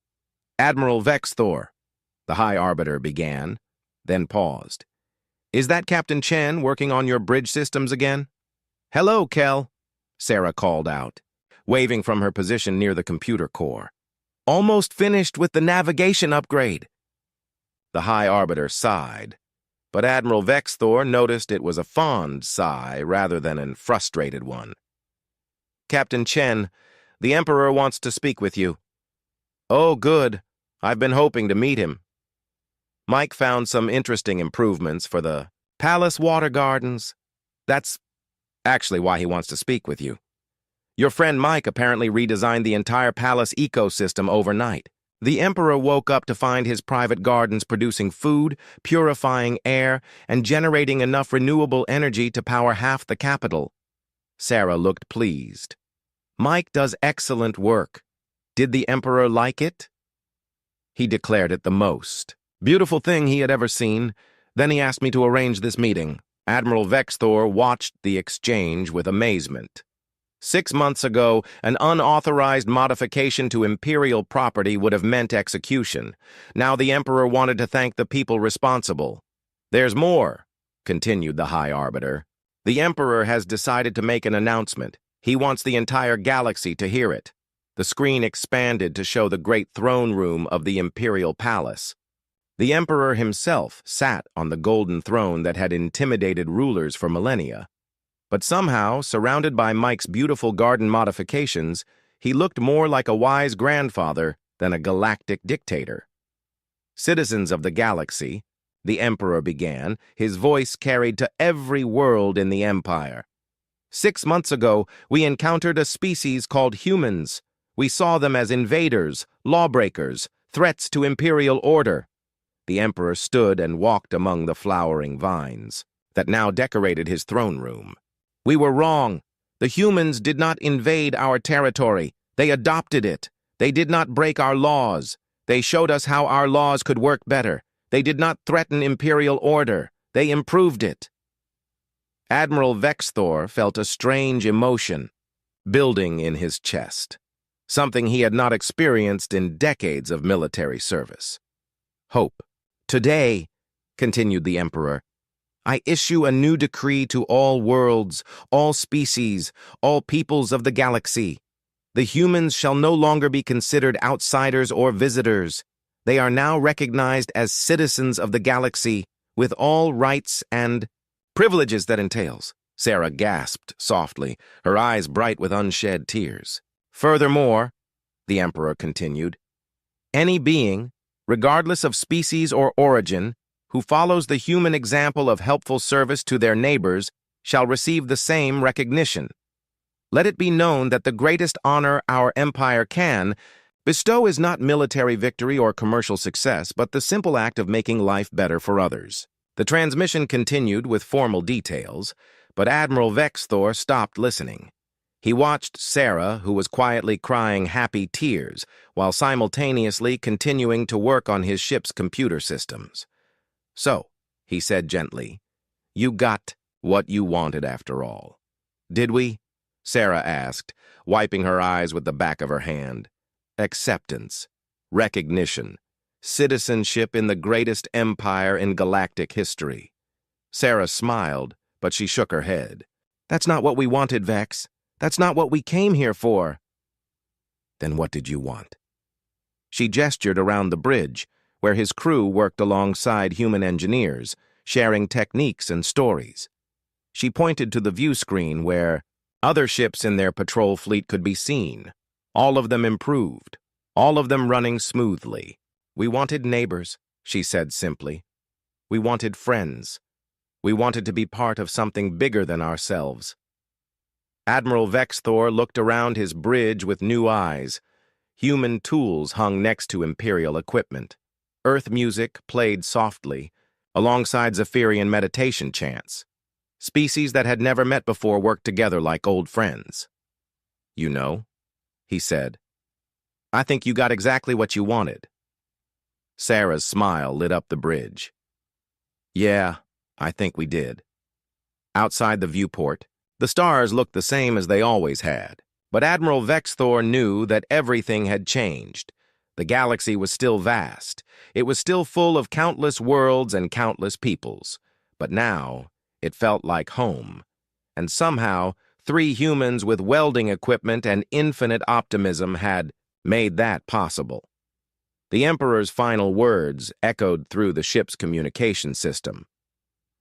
"Admiral Vexthor," the High Arbiter began, then paused. "Is that Captain Chen working on your bridge systems again?" "Hello, Kel," Sarah called out, waving from her position near the computer core. "Almost finished with the navigation upgrade." The High Arbiter sighed, but Admiral Vexthor noticed it was a fond sigh rather than a frustrated one. "Captain Chen, the Emperor wants to speak with you." "Oh, good. I've been hoping to meet him." Mike found some interesting improvements for the Palace Water Gardens. That's actually why he wants to speak with you. Your friend Mike apparently redesigned the entire palace ecosystem overnight. The Emperor woke up to find his private gardens producing food, purifying air, and generating enough renewable energy to power half the capital. Sarah looked pleased. "Mike does excellent work. Did the Emperor like it?" "He declared it the most beautiful thing he had ever seen. Then he asked me to arrange this meeting." Admiral Vexthor watched the exchange with amazement. 6 months ago, an unauthorized modification to imperial property would have meant execution. Now the Emperor wanted to thank the people responsible. "There's more," continued the High Arbiter. "The Emperor has decided to make an announcement. He wants the entire galaxy to hear it." The screen expanded to show the great throne room of the Imperial Palace. The Emperor himself sat on the golden throne that had intimidated rulers for millennia. But somehow, surrounded by Mike's beautiful garden modifications, he looked more like a wise grandfather than a galactic dictator. "Citizens of the galaxy," the Emperor began, his voice carried to every world in the Empire. "6 months ago, we encountered a species called humans. We saw them as invaders, lawbreakers, threats to imperial order." The Emperor stood and walked among the flowering vines that now decorated his throne room. "We were wrong. The humans did not invade our territory. They adopted it. They did not break our laws. They showed us how our laws could work better. They did not threaten imperial order. They improved it." Admiral Vexthor felt a strange emotion building in his chest, something he had not experienced in decades of military service. "Hope. Today," continued the Emperor, "I issue a new decree to all worlds, all species, all peoples of the galaxy. The humans shall no longer be considered outsiders or visitors. They are now recognized as citizens of the galaxy, with all rights and privileges that entails." Sarah gasped softly, her eyes bright with unshed tears. "Furthermore," the Emperor continued, "any being, regardless of species or origin, who follows the human example of helpful service to their neighbors shall receive the same recognition. Let it be known that the greatest honor our empire can bestow is not military victory or commercial success, but the simple act of making life better for others." The transmission continued with formal details, but Admiral Vexthor stopped listening. He watched Sarah, who was quietly crying happy tears, while simultaneously continuing to work on his ship's computer systems. "So," he said gently, "you got what you wanted after all." "Did we?" Sarah asked, wiping her eyes with the back of her hand. "Acceptance, recognition, citizenship in the greatest empire in galactic history." Sarah smiled, but she shook her head. "That's not what we wanted, Vex. That's not what we came here for." "Then what did you want?" She gestured around the bridge, where his crew worked alongside human engineers, sharing techniques and stories. She pointed to the view screen where other ships in their patrol fleet could be seen, all of them improved, all of them running smoothly. "We wanted neighbors," she said simply. "We wanted friends. We wanted to be part of something bigger than ourselves." Admiral Vexthor looked around his bridge with new eyes. Human tools hung next to Imperial equipment. Earth music played softly, alongside Zephyrian meditation chants. Species that had never met before worked together like old friends. "You know," he said, "I think you got exactly what you wanted." Sarah's smile lit up the bridge. "Yeah, I think we did." Outside the viewport, the stars looked the same as they always had, but Admiral Vexthor knew that everything had changed. The galaxy was still vast. It was still full of countless worlds and countless peoples. But now, it felt like home. And somehow, 3 humans with welding equipment and infinite optimism had made that possible. The Emperor's final words echoed through the ship's communication system.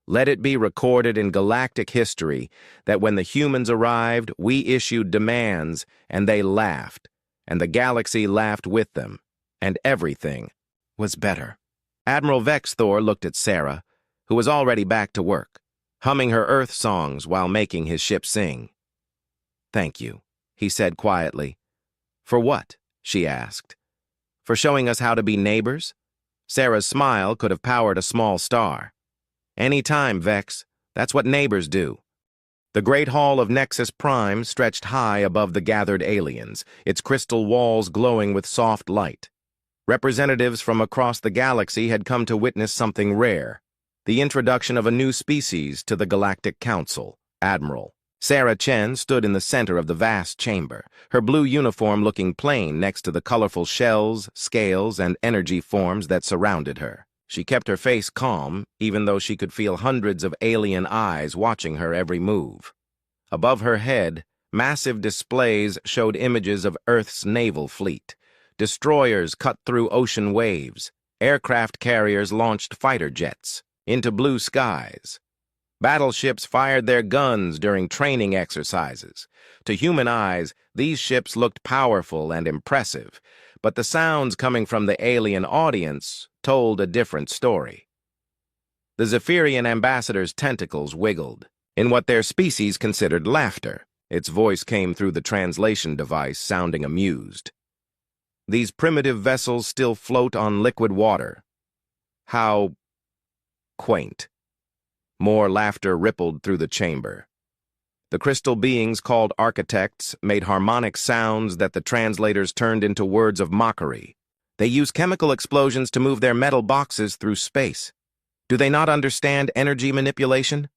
"Let it be recorded in galactic history that when the humans arrived, we issued demands, and they laughed, and the galaxy laughed with them, and everything was better." Admiral Vexthor looked at Sarah, who was already back to work, humming her Earth songs while making his ship sing. "Thank you," he said quietly. "For what?" she asked. "For showing us how to be neighbors?" Sarah's smile could have powered a small star. "Any time, Vex. That's what neighbors do." The Great Hall of Nexus Prime stretched high above the gathered aliens, its crystal walls glowing with soft light. Representatives from across the galaxy had come to witness something rare: the introduction of a new species to the Galactic Council, Admiral. Sarah Chen stood in the center of the vast chamber, her blue uniform looking plain next to the colorful shells, scales, and energy forms that surrounded her. She kept her face calm, even though she could feel hundreds of alien eyes watching her every move. Above her head, massive displays showed images of Earth's naval fleet. Destroyers cut through ocean waves. Aircraft carriers launched fighter jets into blue skies. Battleships fired their guns during training exercises. To human eyes, these ships looked powerful and impressive, but the sounds coming from the alien audience told a different story. The Zephyrian ambassador's tentacles wiggled, in what their species considered laughter. Its voice came through the translation device, sounding amused. "These primitive vessels still float on liquid water. How quaint." More laughter rippled through the chamber. The crystal beings called architects made harmonic sounds that the translators turned into words of mockery. They use chemical explosions to move their metal boxes through space. Do they not understand energy manipulation?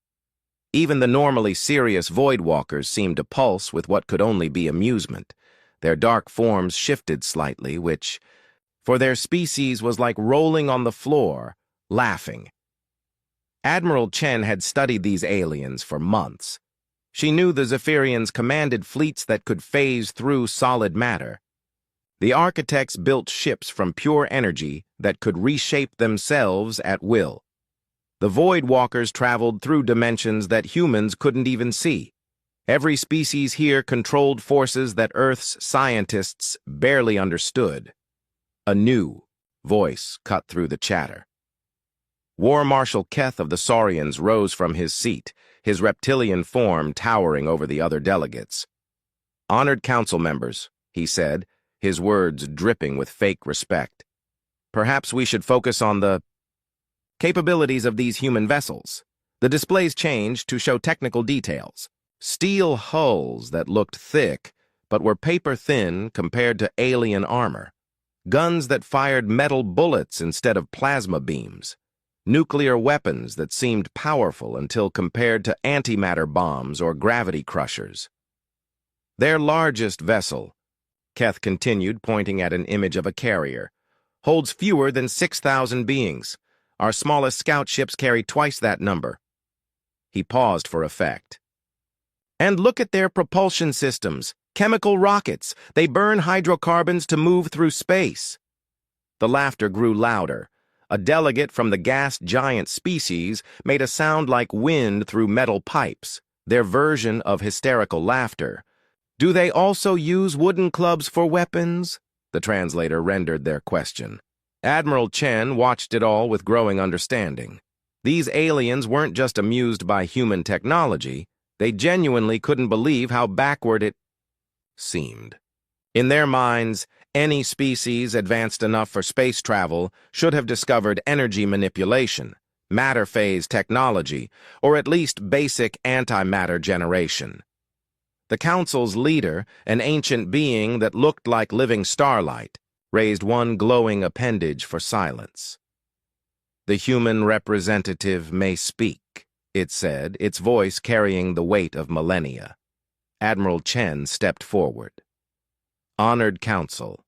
Even the normally serious void walkers seemed to pulse with what could only be amusement. Their dark forms shifted slightly, which, for their species, was like rolling on the floor, laughing. Admiral Chen had studied these aliens for months. She knew the Zephyrians commanded fleets that could phase through solid matter. The architects built ships from pure energy that could reshape themselves at will. The Void Walkers traveled through dimensions that humans couldn't even see. Every species here controlled forces that Earth's scientists barely understood. A new voice cut through the chatter. War Marshal Keth of the Saurians rose from his seat, his reptilian form towering over the other delegates. "Honored council members," he said, his words dripping with fake respect. "Perhaps we should focus on the capabilities of these human vessels." The displays changed to show technical details. Steel hulls that looked thick but were paper-thin compared to alien armor. Guns that fired metal bullets instead of plasma beams. Nuclear weapons that seemed powerful until compared to antimatter bombs or gravity crushers. Their largest vessel, Keth continued, pointing at an image of a carrier, holds fewer than 6,000 beings. Our smallest scout ships carry twice that number. He paused for effect. And look at their propulsion systems. Chemical rockets. They burn hydrocarbons to move through space. The laughter grew louder. A delegate from the gas giant species made a sound like wind through metal pipes, their version of hysterical laughter. Do they also use wooden clubs for weapons? The translator rendered their question. Admiral Chen watched it all with growing understanding. These aliens weren't just amused by human technology, they genuinely couldn't believe how backward it seemed. In their minds, any species advanced enough for space travel should have discovered energy manipulation, matter phase technology, or at least basic antimatter generation. The Council's leader, an ancient being that looked like living starlight, raised one glowing appendage for silence. The human representative may speak, it said, its voice carrying the weight of millennia. Admiral Chen stepped forward. Honored Council,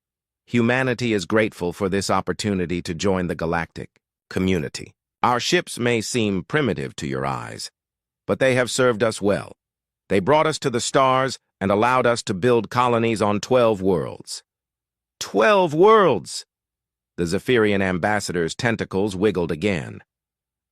humanity is grateful for this opportunity to join the galactic community. Our ships may seem primitive to your eyes, but they have served us well. They brought us to the stars and allowed us to build colonies on 12 worlds. 12 worlds! The Zephyrian ambassador's tentacles wiggled again.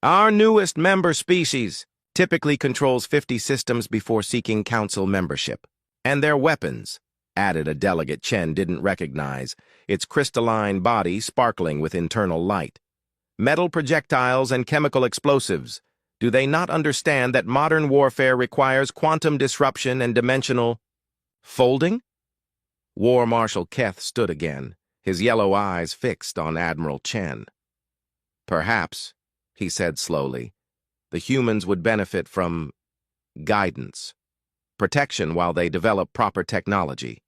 Our newest member species typically controls 50 systems before seeking council membership. And their weapons, added a delegate Chen didn't recognize, its crystalline body sparkling with internal light. Metal projectiles and chemical explosives. Do they not understand that modern warfare requires quantum disruption and dimensional folding? War Marshal Keth stood again, his yellow eyes fixed on Admiral Chen. Perhaps, he said slowly, the humans would benefit from guidance, protection while they develop proper technology.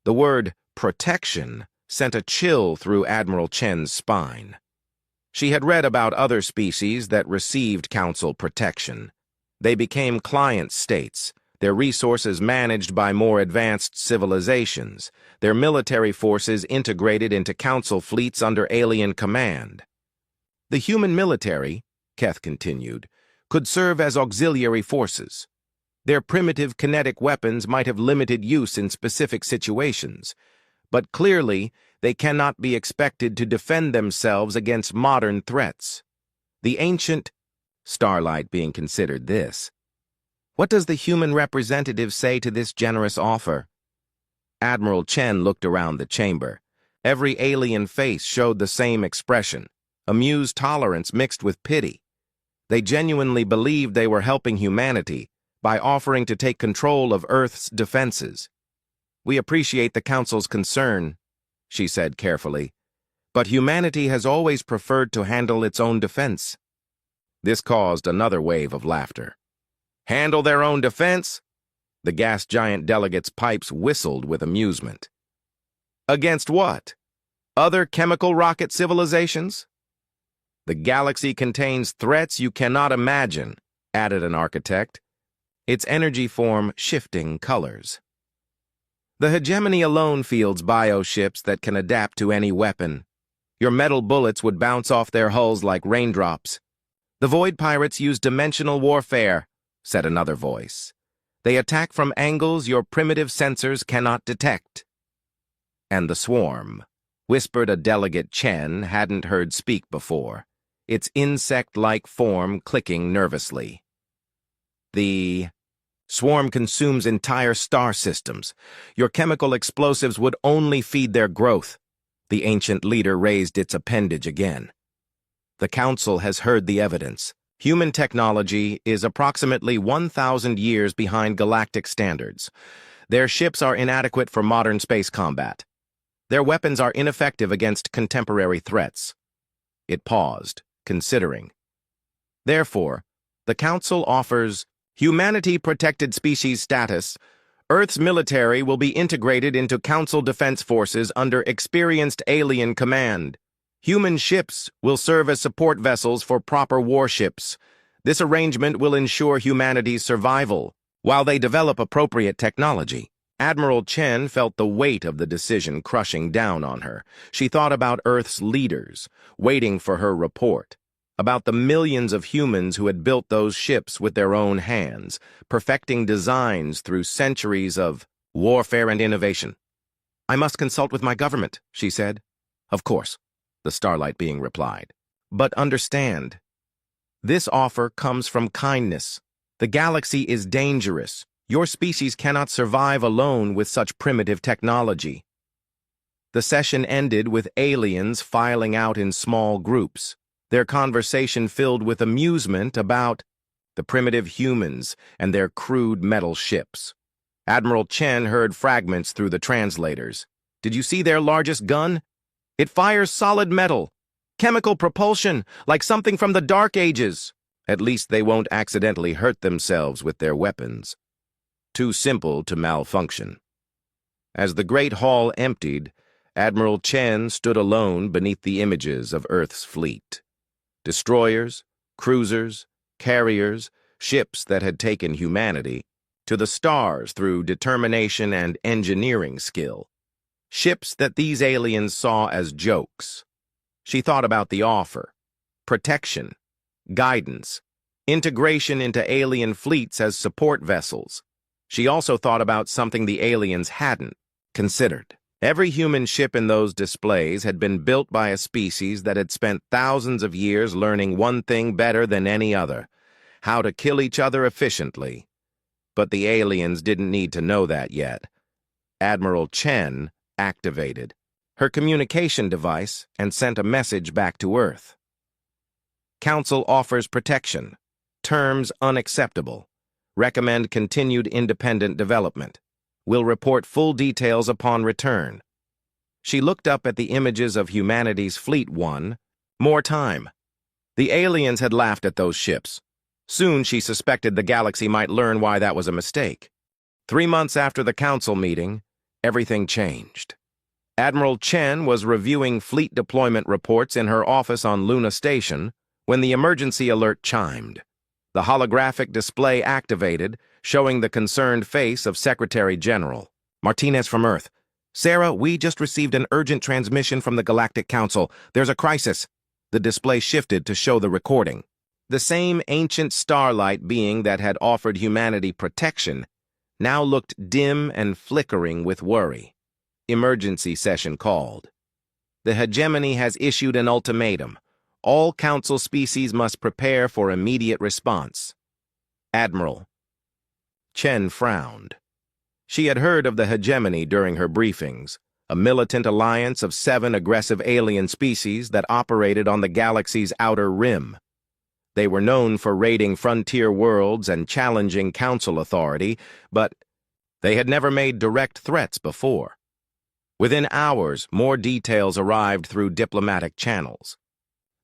The word protection sent a chill through Admiral Chen's spine. She had read about other species that received council protection. They became client states, their resources managed by more advanced civilizations, their military forces integrated into council fleets under alien command. The human military, Keth continued, could serve as auxiliary forces. Their primitive kinetic weapons might have limited use in specific situations, but clearly they cannot be expected to defend themselves against modern threats. The ancient starlight being considered this. What does the human representative say to this generous offer? Admiral Chen looked around the chamber. Every alien face showed the same expression, amused tolerance mixed with pity. They genuinely believed they were helping humanity by offering to take control of Earth's defenses. We appreciate the Council's concern, she said carefully, but humanity has always preferred to handle its own defense. This caused another wave of laughter. Handle their own defense? The gas giant delegate's pipes whistled with amusement. Against what? Other chemical rocket civilizations? The galaxy contains threats you cannot imagine, added an architect, its energy form shifting colors. The hegemony alone fields bioships that can adapt to any weapon. Your metal bullets would bounce off their hulls like raindrops. The Void Pirates use dimensional warfare, said another voice. They attack from angles your primitive sensors cannot detect. And the swarm, whispered a delegate Chen hadn't heard speak before, its insect-like form clicking nervously. The swarm consumes entire star systems. Your chemical explosives would only feed their growth. The ancient leader raised its appendage again. The Council has heard the evidence. Human technology is approximately 1,000 years behind galactic standards. Their ships are inadequate for modern space combat. Their weapons are ineffective against contemporary threats. It paused, considering. Therefore, the Council offers Humanity protected species status. Earth's military will be integrated into Council Defense Forces under experienced alien command. Human ships will serve as support vessels for proper warships. This arrangement will ensure humanity's survival, while they develop appropriate technology. Admiral Chen felt the weight of the decision crushing down on her. She thought about Earth's leaders, waiting for her report, about the millions of humans who had built those ships with their own hands, perfecting designs through centuries of warfare and innovation. "I must consult with my government," she said. "Of course," the Starlight being replied. "But understand, this offer comes from kindness. The galaxy is dangerous. Your species cannot survive alone with such primitive technology." The session ended with aliens filing out in small groups, their conversation filled with amusement about the primitive humans and their crude metal ships. Admiral Chen heard fragments through the translators. "Did you see their largest gun? It fires solid metal. Chemical propulsion, like something from the Dark Ages. At least they won't accidentally hurt themselves with their weapons. Too simple to malfunction." As the great hall emptied, Admiral Chen stood alone beneath the images of Earth's fleet. Destroyers, cruisers, carriers, ships that had taken humanity to the stars through determination and engineering skill. Ships that these aliens saw as jokes. She thought about the offer: protection, guidance, integration into alien fleets as support vessels. She also thought about something the aliens hadn't considered. Every human ship in those displays had been built by a species that had spent thousands of years learning one thing better than any other: how to kill each other efficiently. But the aliens didn't need to know that yet. Admiral Chen activated her communication device and sent a message back to Earth. "Council offers protection. Terms unacceptable. Recommend continued independent development. Will report full details upon return." She looked up at the images of humanity's Fleet 1. More time. The aliens had laughed at those ships. Soon she suspected the galaxy might learn why that was a mistake. 3 months after the council meeting, everything changed. Admiral Chen was reviewing fleet deployment reports in her office on Luna Station when the emergency alert chimed. The holographic display activated, showing the concerned face of Secretary General Martinez from Earth. "Sarah, we just received an urgent transmission from the Galactic Council. There's a crisis." The display shifted to show the recording. The same ancient starlight being that had offered humanity protection now looked dim and flickering with worry. Emergency session called. "The hegemony has issued an ultimatum. All Council species must prepare for immediate response." Admiral. Chen frowned. She had heard of the hegemony during her briefings, a militant alliance of 7 aggressive alien species that operated on the galaxy's outer rim. They were known for raiding frontier worlds and challenging Council authority, but they had never made direct threats before. Within hours, more details arrived through diplomatic channels.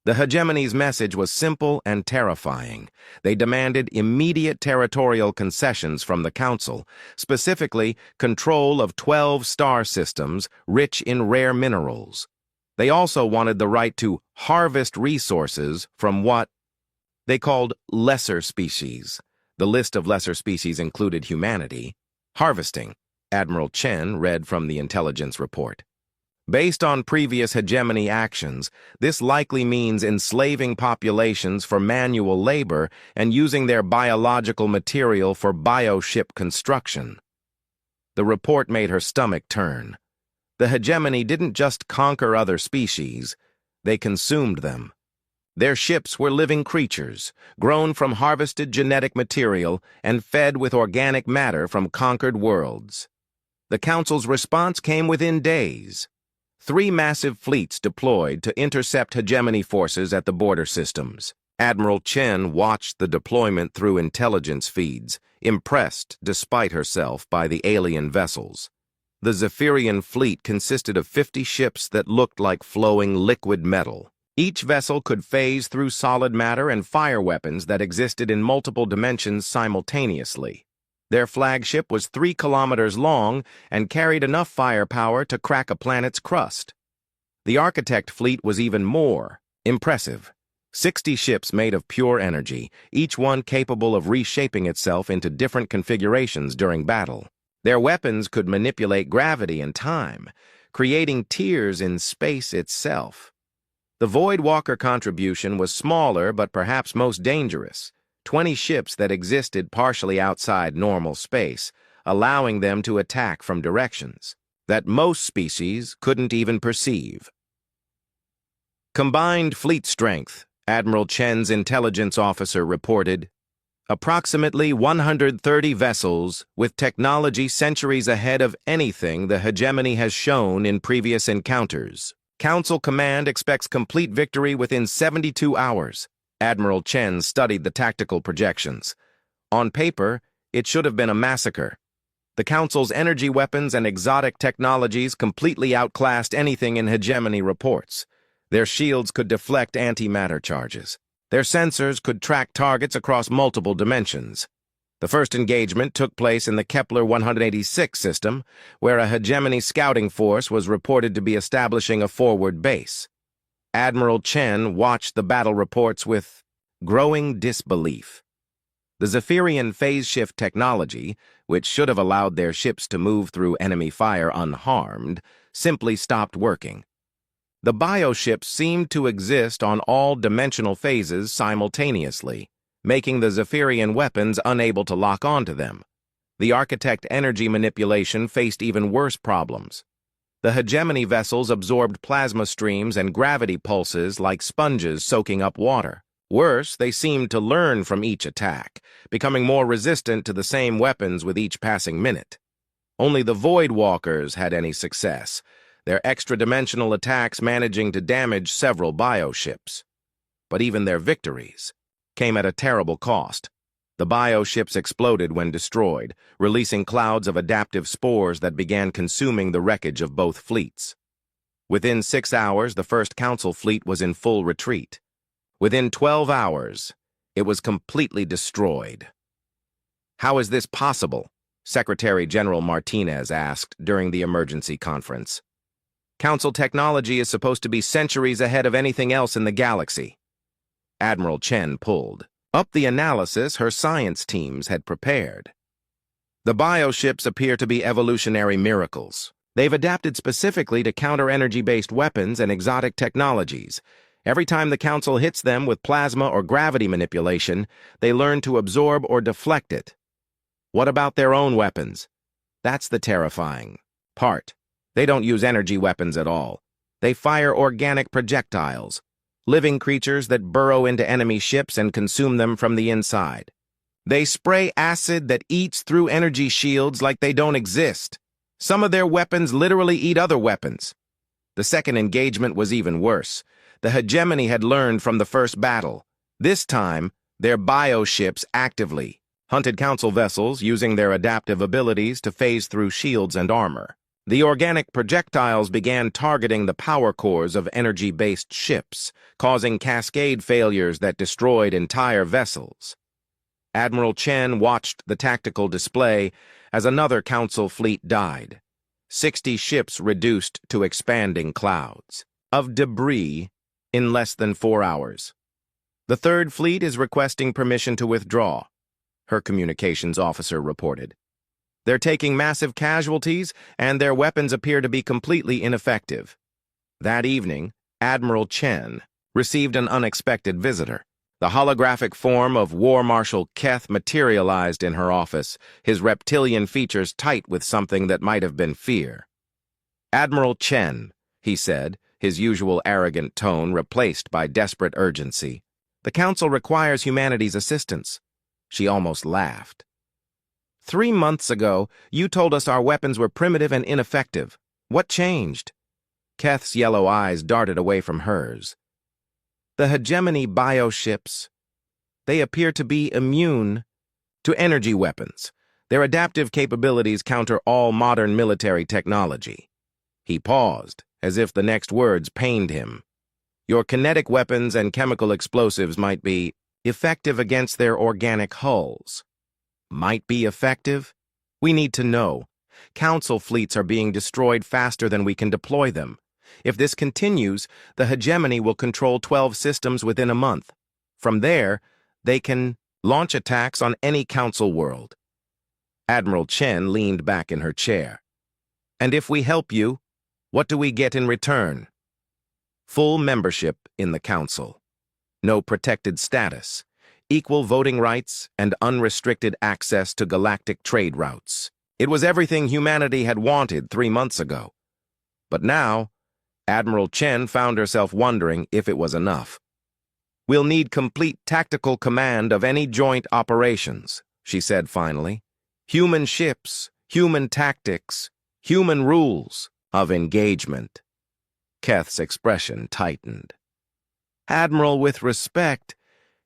The hegemony's message was simple and terrifying. They demanded immediate territorial concessions from the Council, specifically control of 12 star systems rich in rare minerals. They also wanted the right to harvest resources from what they called lesser species. The list of lesser species included humanity. Harvesting, Admiral Chen read from the intelligence report. Based on previous hegemony actions, this likely means enslaving populations for manual labor and using their biological material for bioship construction. The report made her stomach turn. The hegemony didn't just conquer other species, they consumed them. Their ships were living creatures, grown from harvested genetic material and fed with organic matter from conquered worlds. The Council's response came within days. 3 massive fleets deployed to intercept hegemony forces at the border systems. Admiral Chen watched the deployment through intelligence feeds, impressed despite herself by the alien vessels. The Zephyrian fleet consisted of 50 ships that looked like flowing liquid metal. Each vessel could phase through solid matter and fire weapons that existed in multiple dimensions simultaneously. Their flagship was 3 kilometers long and carried enough firepower to crack a planet's crust. The Architect fleet was even more impressive. 60 ships made of pure energy, each one capable of reshaping itself into different configurations during battle. Their weapons could manipulate gravity and time, creating tiers in space itself. The Voidwalker contribution was smaller but perhaps most dangerous. 20 ships that existed partially outside normal space, allowing them to attack from directions that most species couldn't even perceive. Combined fleet strength, Admiral Chen's intelligence officer reported, approximately 130 vessels with technology centuries ahead of anything the hegemony has shown in previous encounters. Council Command expects complete victory within 72 hours. Admiral Chen studied the tactical projections. On paper, it should have been a massacre. The Council's energy weapons and exotic technologies completely outclassed anything in hegemony reports. Their shields could deflect antimatter charges. Their sensors could track targets across multiple dimensions. The first engagement took place in the Kepler 186 system, where a hegemony scouting force was reported to be establishing a forward base. Admiral Chen watched the battle reports with growing disbelief. The Zephyrian phase shift technology, which should have allowed their ships to move through enemy fire unharmed, simply stopped working. The bioships seemed to exist on all dimensional phases simultaneously, making the Zephyrian weapons unable to lock onto them. The Architect energy manipulation faced even worse problems. The hegemony vessels absorbed plasma streams and gravity pulses like sponges soaking up water. Worse, they seemed to learn from each attack, becoming more resistant to the same weapons with each passing minute. Only the Voidwalkers had any success, their extra-dimensional attacks managing to damage several bioships. But even their victories came at a terrible cost. The bioships exploded when destroyed, releasing clouds of adaptive spores that began consuming the wreckage of both fleets. Within 6 hours, the first Council fleet was in full retreat. Within 12 hours, it was completely destroyed. How is this possible? Secretary General Martinez asked during the emergency conference. Council technology is supposed to be centuries ahead of anything else in the galaxy. Admiral Chen pulled up the analysis her science teams had prepared. The bioships appear to be evolutionary miracles. They've adapted specifically to counter energy-based weapons and exotic technologies. Every time the Council hits them with plasma or gravity manipulation, they learn to absorb or deflect it. What about their own weapons? That's the terrifying part. They don't use energy weapons at all. They fire organic projectiles, living creatures that burrow into enemy ships and consume them from the inside. They spray acid that eats through energy shields like they don't exist. Some of their weapons literally eat other weapons. The second engagement was even worse. The hegemony had learned from the first battle. This time, their bioships actively hunted Council vessels using their adaptive abilities to phase through shields and armor. The organic projectiles began targeting the power cores of energy-based ships, causing cascade failures that destroyed entire vessels. Admiral Chen watched the tactical display as another Council fleet died. 60 ships reduced to expanding clouds of debris in less than 4 hours. The Third Fleet is requesting permission to withdraw, her communications officer reported. They're taking massive casualties, and their weapons appear to be completely ineffective. That evening, Admiral Chen received an unexpected visitor. The holographic form of War Marshal Keth materialized in her office, his reptilian features tight with something that might have been fear. "Admiral Chen," he said, his usual arrogant tone replaced by desperate urgency. "The Council requires humanity's assistance." She almost laughed. 3 months ago, you told us our weapons were primitive and ineffective. What changed? Keth's yellow eyes darted away from hers. The hegemony bioships. They appear to be immune to energy weapons. Their adaptive capabilities counter all modern military technology. He paused, as if the next words pained him. Your kinetic weapons and chemical explosives might be effective against their organic hulls. Might be effective? We need to know. Council fleets are being destroyed faster than we can deploy them. If this continues, the hegemony will control 12 systems within a month. From there, they can launch attacks on any council world. Admiral Chen leaned back in her chair. And if we help you, what do we get in return? Full membership in the council. No protected status. Equal voting rights and unrestricted access to galactic trade routes. It was everything humanity had wanted 3 months ago. But now, Admiral Chen found herself wondering if it was enough. We'll need complete tactical command of any joint operations, she said finally. Human ships, human tactics, human rules of engagement. Keth's expression tightened. Admiral, with respect,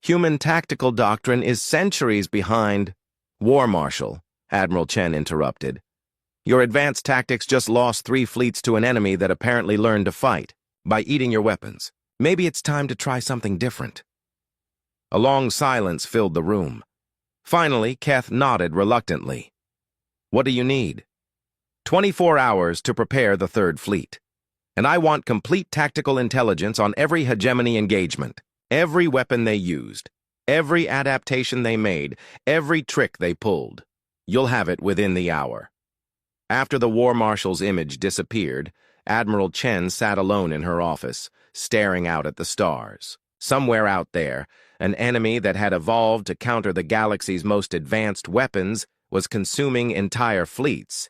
human tactical doctrine is centuries behind. War Marshal, Admiral Chen interrupted. Your advanced tactics just lost 3 fleets to an enemy that apparently learned to fight by eating your weapons. Maybe it's time to try something different. A long silence filled the room. Finally, Keth nodded reluctantly. What do you need? 24 hours to prepare the 3rd Fleet. And I want complete tactical intelligence on every hegemony engagement, every weapon they used, every adaptation they made, every trick they pulled. You'll have it within the hour. After the War Marshal's image disappeared, Admiral Chen sat alone in her office, staring out at the stars. Somewhere out there, an enemy that had evolved to counter the galaxy's most advanced weapons was consuming entire fleets.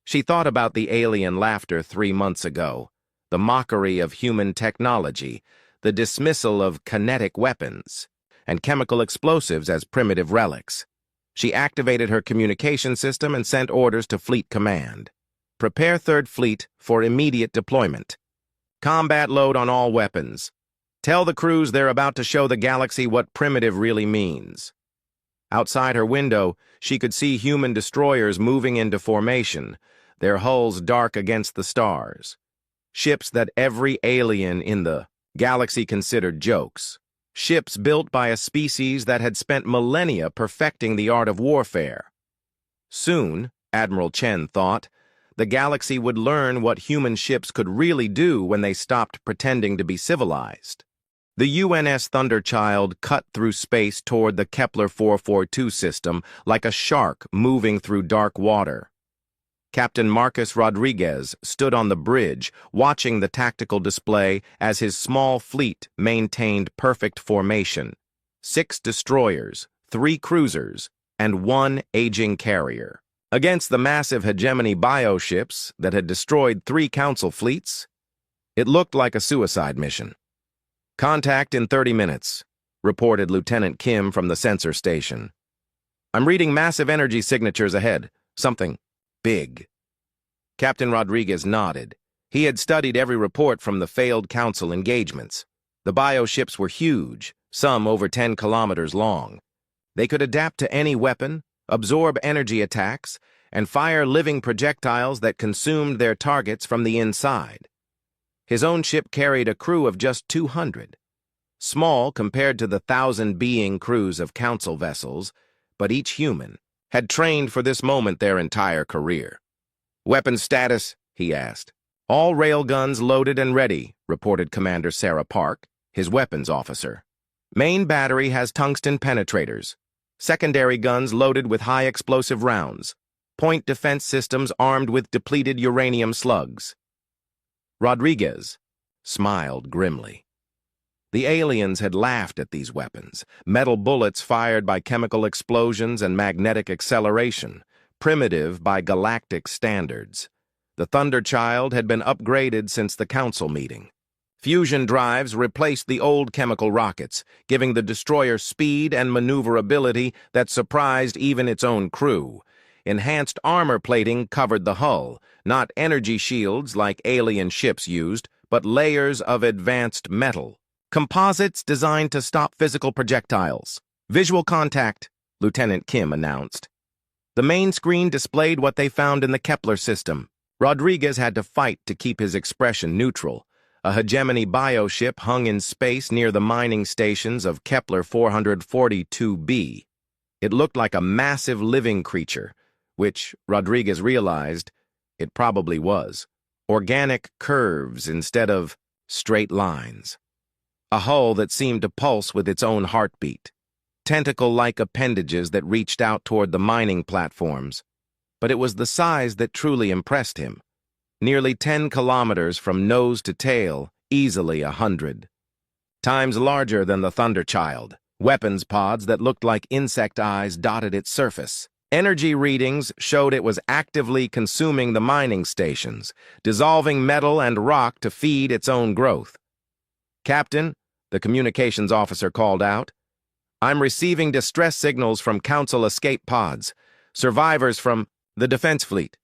She thought about the alien laughter 3 months ago, the mockery of human technology, the dismissal of kinetic weapons, and chemical explosives as primitive relics. She activated her communication system and sent orders to Fleet Command. Prepare 3rd Fleet for immediate deployment. Combat load on all weapons. Tell the crews they're about to show the galaxy what primitive really means. Outside her window, she could see human destroyers moving into formation, their hulls dark against the stars. Ships that every alien in the galaxy considered jokes. Ships built by a species that had spent millennia perfecting the art of warfare. Soon, Admiral Chen thought, the galaxy would learn what human ships could really do when they stopped pretending to be civilized. The UNS Thunderchild cut through space toward the Kepler 442 system like a shark moving through dark water. Captain Marcus Rodriguez stood on the bridge, watching the tactical display as his small fleet maintained perfect formation. 6 destroyers, 3 cruisers, and 1 aging carrier. Against the massive hegemony bioships that had destroyed 3 council fleets, it looked like a suicide mission. Contact in 30 minutes, reported Lieutenant Kim from the sensor station. I'm reading massive energy signatures ahead. Something big. Captain Rodriguez nodded. He had studied every report from the failed council engagements. The bioships were huge, some over 10 kilometers long. They could adapt to any weapon, absorb energy attacks, and fire living projectiles that consumed their targets from the inside. His own ship carried a crew of just 200. Small compared to the 1,000-being crews of council vessels, but each human had trained for this moment their entire career. Weapon status, he asked. All railguns loaded and ready, reported Commander Sarah Park, his weapons officer. Main battery has tungsten penetrators. Secondary guns loaded with high explosive rounds. Point defense systems armed with depleted uranium slugs. Rodriguez smiled grimly. The aliens had laughed at these weapons, metal bullets fired by chemical explosions and magnetic acceleration, primitive by galactic standards. The Thunderchild had been upgraded since the council meeting. Fusion drives replaced the old chemical rockets, giving the destroyer speed and maneuverability that surprised even its own crew. Enhanced armor plating covered the hull, not energy shields like alien ships used, but layers of advanced metal. Composites designed to stop physical projectiles. Visual contact, Lieutenant Kim announced. The main screen displayed what they found in the Kepler system. Rodriguez had to fight to keep his expression neutral. A hegemony bioship hung in space near the mining stations of Kepler 442b. It looked like a massive living creature, which, Rodriguez realized, it probably was. Organic curves instead of straight lines. A hull that seemed to pulse with its own heartbeat. Tentacle-like appendages that reached out toward the mining platforms. But it was the size that truly impressed him. Nearly 10 kilometers from nose to tail, easily 100. Times larger than the Thunderchild. Weapons pods that looked like insect eyes dotted its surface. Energy readings showed it was actively consuming the mining stations, dissolving metal and rock to feed its own growth. "Captain," the communications officer called out, "I'm receiving distress signals from Council escape pods. Survivors from the defense fleet."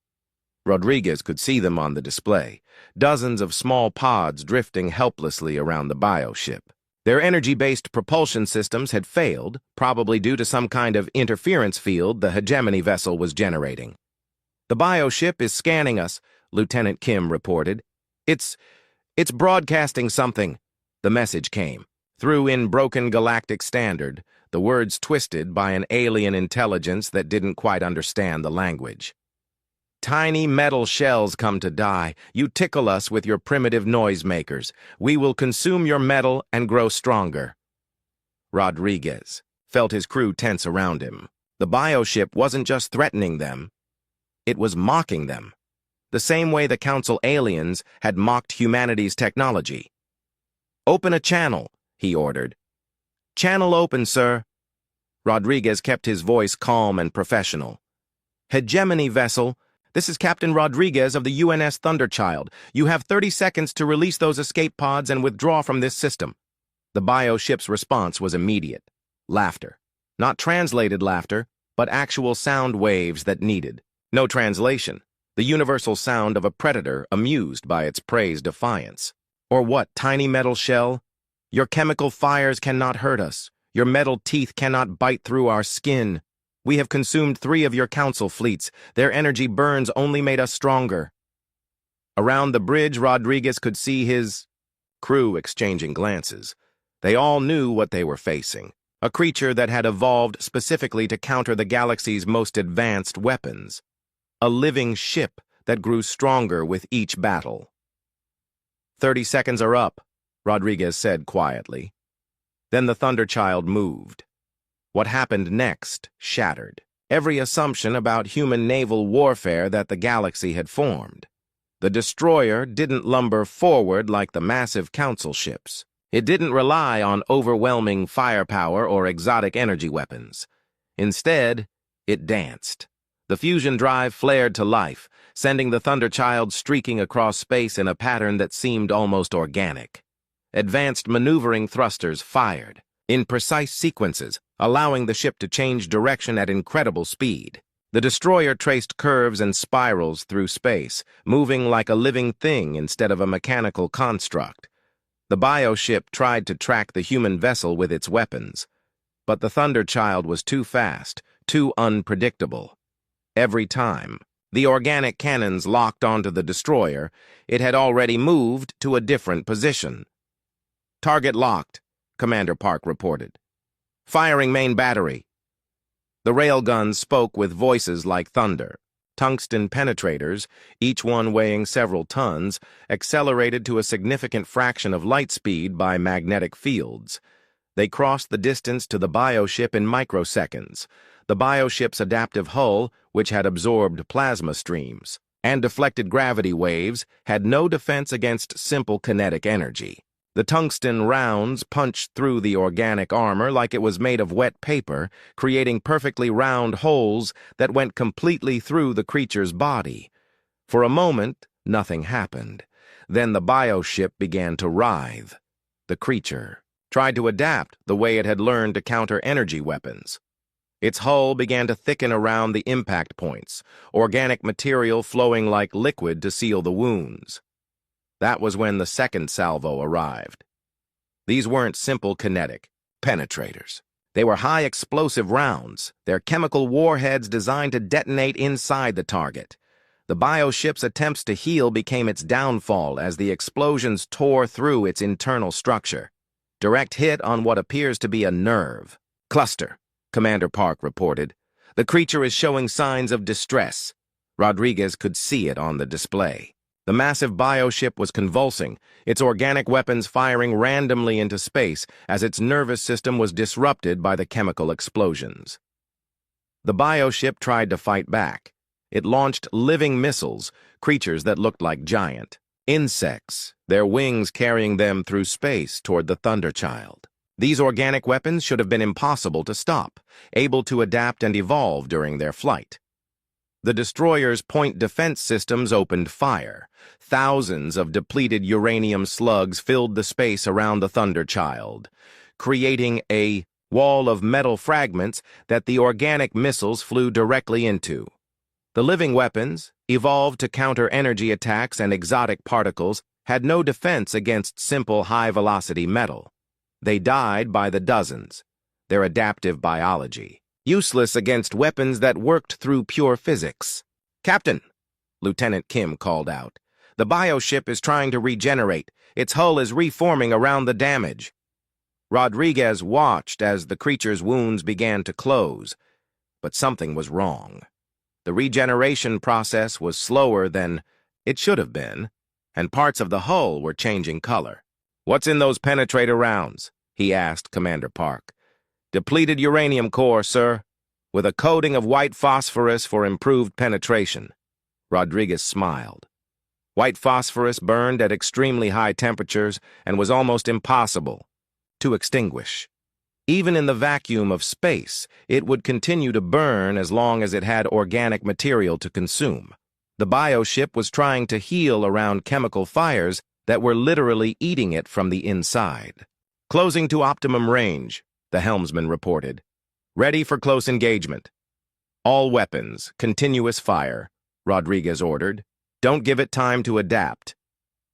Rodriguez could see them on the display, dozens of small pods drifting helplessly around the bioship. Their energy-based propulsion systems had failed, probably due to some kind of interference field the hegemony vessel was generating. "The bioship is scanning us," Lieutenant Kim reported. It's broadcasting something," the message came. Through in broken Galactic Standard, the words twisted by an alien intelligence that didn't quite understand the language. "Tiny metal shells come to die. You tickle us with your primitive noisemakers. We will consume your metal and grow stronger." Rodriguez felt his crew tense around him. The bioship wasn't just threatening them. It was mocking them. The same way the Council aliens had mocked humanity's technology. "Open a channel," he ordered. "Channel open, sir." Rodriguez kept his voice calm and professional. "Hegemony vessel, this is Captain Rodriguez of the UNS Thunderchild. You have 30 seconds to release those escape pods and withdraw from this system." The bioship's response was immediate. Laughter. Not translated laughter, but actual sound waves that needed. No translation. The universal sound of a predator amused by its prey's defiance. "Or what, tiny metal shell? Your chemical fires cannot hurt us. Your metal teeth cannot bite through our skin. We have consumed 3 of your Council fleets. Their energy burns only made us stronger." Around the bridge, Rodriguez could see his crew exchanging glances. They all knew what they were facing. A creature that had evolved specifically to counter the galaxy's most advanced weapons. A living ship that grew stronger with each battle. 30 seconds are up," Rodriguez said quietly. Then the Thunderchild moved. What happened next shattered every assumption about human naval warfare that the galaxy had formed. The destroyer didn't lumber forward like the massive Council ships. It didn't rely on overwhelming firepower or exotic energy weapons. Instead, it danced. The fusion drive flared to life, sending the Thunderchild streaking across space in a pattern that seemed almost organic. Advanced maneuvering thrusters fired, in precise sequences, allowing the ship to change direction at incredible speed. The destroyer traced curves and spirals through space, moving like a living thing instead of a mechanical construct. The bioship tried to track the human vessel with its weapons, but the Thunderchild was too fast, too unpredictable. Every time the organic cannons locked onto the destroyer, it had already moved to a different position. "Target locked," Commander Park reported. "Firing main battery." The railguns spoke with voices like thunder. Tungsten penetrators, each one weighing several tons, accelerated to a significant fraction of light speed by magnetic fields. They crossed the distance to the bioship in microseconds. The bioship's adaptive hull, which had absorbed plasma streams and deflected gravity waves, had no defense against simple kinetic energy. The tungsten rounds punched through the organic armor like it was made of wet paper, creating perfectly round holes that went completely through the creature's body. For a moment, nothing happened. Then the bioship began to writhe. The creature tried to adapt the way it had learned to counter energy weapons. Its hull began to thicken around the impact points, organic material flowing like liquid to seal the wounds. That was when the second salvo arrived. These weren't simple kinetic penetrators. They were high explosive rounds, their chemical warheads designed to detonate inside the target. The bioship's attempts to heal became its downfall as the explosions tore through its internal structure. Direct hit on what appears to be a nerve. "Cluster," Commander Park reported. "The creature is showing signs of distress." Rodriguez could see it on the display. The massive bioship was convulsing, its organic weapons firing randomly into space as its nervous system was disrupted by the chemical explosions. The bioship tried to fight back. It launched living missiles, creatures that looked like giant insects, their wings carrying them through space toward the Thunderchild. These organic weapons should have been impossible to stop, able to adapt and evolve during their flight. The destroyer's point defense systems opened fire. Thousands of depleted uranium slugs filled the space around the Thunderchild, creating a wall of metal fragments that the organic missiles flew directly into. The living weapons, evolved to counter energy attacks and exotic particles, had no defense against simple high-velocity metal. They died by the dozens, their adaptive biology useless against weapons that worked through pure physics. "Captain," Lieutenant Kim called out, "the bioship is trying to regenerate. Its hull is reforming around the damage." Rodriguez watched as the creature's wounds began to close, but something was wrong. The regeneration process was slower than it should have been, and parts of the hull were changing color. "What's in those penetrator rounds?" he asked Commander Park. "Depleted uranium core, sir, with a coating of white phosphorus for improved penetration." Rodriguez smiled. White phosphorus burned at extremely high temperatures and was almost impossible to extinguish. Even in the vacuum of space, it would continue to burn as long as it had organic material to consume. The bioship was trying to heal around chemical fires that were literally eating it from the inside. "Closing to optimum range," the helmsman reported. "Ready for close engagement." "All weapons, continuous fire," Rodriguez ordered. "Don't give it time to adapt."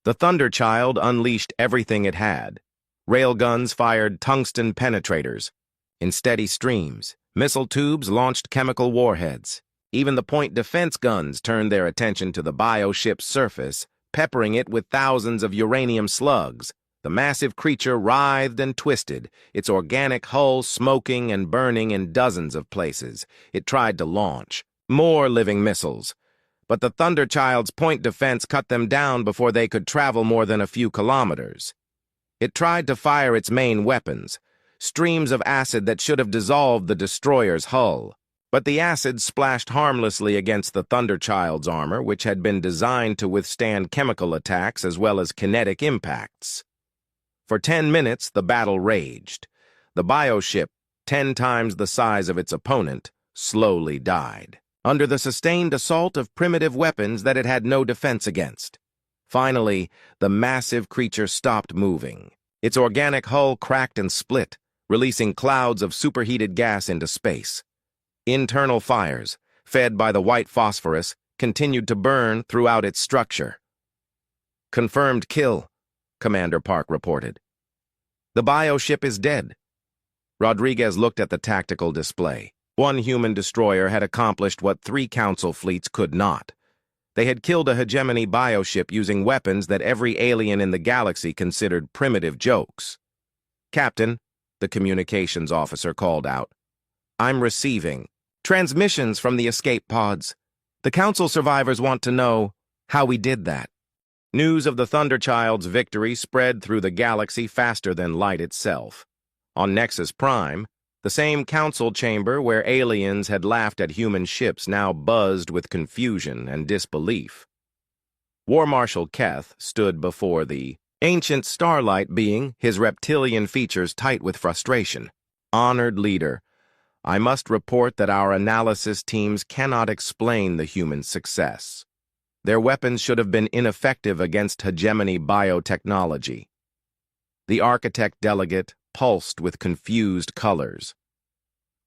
The Thunderchild unleashed everything it had. Railguns fired tungsten penetrators. In steady streams, missile tubes launched chemical warheads. Even the point defense guns turned their attention to the bioship's surface, peppering it with thousands of uranium slugs. The massive creature writhed and twisted, its organic hull smoking and burning in dozens of places. It tried to launch more living missiles, but the Thunderchild's point defense cut them down before they could travel more than a few kilometers. It tried to fire its main weapons, streams of acid that should have dissolved the destroyer's hull. But the acid splashed harmlessly against the Thunderchild's armor, which had been designed to withstand chemical attacks as well as kinetic impacts. For 10 minutes, the battle raged. The bioship, 10 times the size of its opponent, slowly died, under the sustained assault of primitive weapons that it had no defense against. Finally, the massive creature stopped moving. Its organic hull cracked and split, releasing clouds of superheated gas into space. Internal fires, fed by the white phosphorus, continued to burn throughout its structure. "Confirmed kill," Commander Park reported. "The bioship is dead." Rodriguez looked at the tactical display. One human destroyer had accomplished what 3 Council fleets could not. They had killed a hegemony bioship using weapons that every alien in the galaxy considered primitive jokes. "Captain," the communications officer called out, "I'm receiving transmissions from the escape pods. The Council survivors want to know how we did that." News of the Thunderchild's victory spread through the galaxy faster than light itself. On Nexus Prime, the same council chamber where aliens had laughed at human ships now buzzed with confusion and disbelief. War Marshal Keth stood before the ancient starlight being, his reptilian features tight with frustration. "Honored leader, I must report that our analysis teams cannot explain the human success. Their weapons should have been ineffective against hegemony biotechnology." The architect delegate pulsed with confused colors.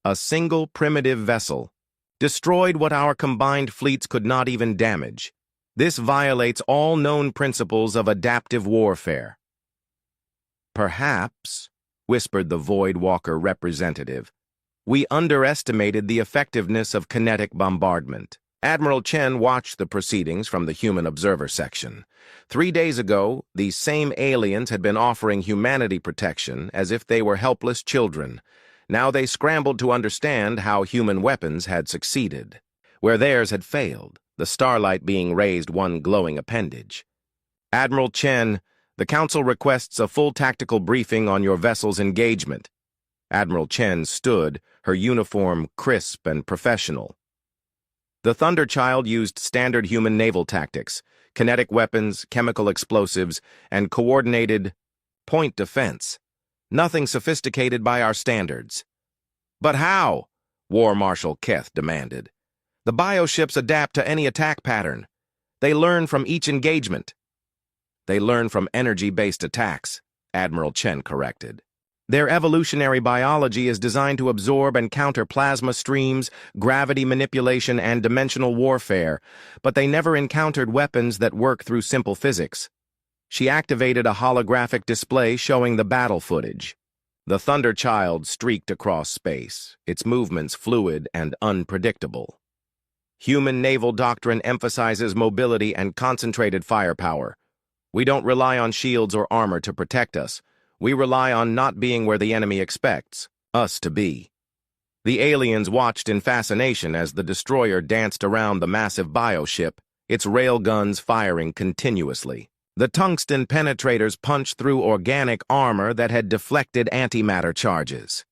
"A single primitive vessel destroyed what our combined fleets could not even damage. This violates all known principles of adaptive warfare." "Perhaps," whispered the Void Walker representative, "we underestimated the effectiveness of kinetic bombardment. Admiral Chen watched the proceedings from the human observer section. 3 days ago, these same aliens had been offering humanity protection as if they were helpless children. Now they scrambled to understand how human weapons had succeeded, where theirs had failed, the starlight being raised one glowing appendage. Admiral Chen, the Council requests a full tactical briefing on your vessel's engagement. Admiral Chen stood, her uniform crisp and professional. The Thunderchild used standard human naval tactics, kinetic weapons, chemical explosives, and coordinated point defense. Nothing sophisticated by our standards. But how? War Marshal Keth demanded. The bioships adapt to any attack pattern. They learn from each engagement. They learn from energy-based attacks, Admiral Chen corrected. Their evolutionary biology is designed to absorb and counter plasma streams, gravity manipulation, and dimensional warfare, but they never encountered weapons that work through simple physics. She activated a holographic display showing the battle footage. The Thunderchild streaked across space, its movements fluid and unpredictable. Human naval doctrine emphasizes mobility and concentrated firepower. We don't rely on shields or armor to protect us. We rely on not being where the enemy expects us to be. The aliens watched in fascination as the destroyer danced around the massive bioship, its railguns firing continuously. The tungsten penetrators punched through organic armor that had deflected antimatter charges.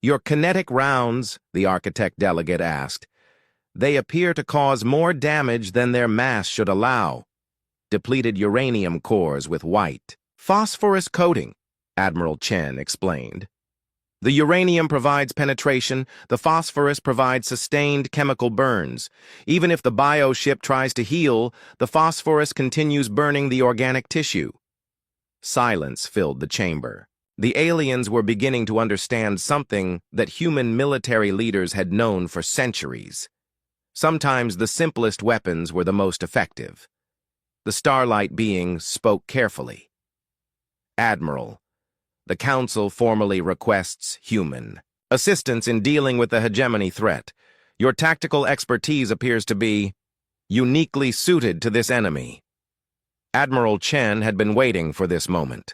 Your kinetic rounds, the architect delegate asked. They appear to cause more damage than their mass should allow. Depleted uranium cores with white phosphorus coating, Admiral Chen explained. The uranium provides penetration, the phosphorus provides sustained chemical burns. Even if the bioship tries to heal, the phosphorus continues burning the organic tissue. Silence filled the chamber. The aliens were beginning to understand something that human military leaders had known for centuries. Sometimes the simplest weapons were the most effective. The Starlight being spoke carefully. Admiral, the Council formally requests human assistance in dealing with the hegemony threat. Your tactical expertise appears to be uniquely suited to this enemy. Admiral Chen had been waiting for this moment.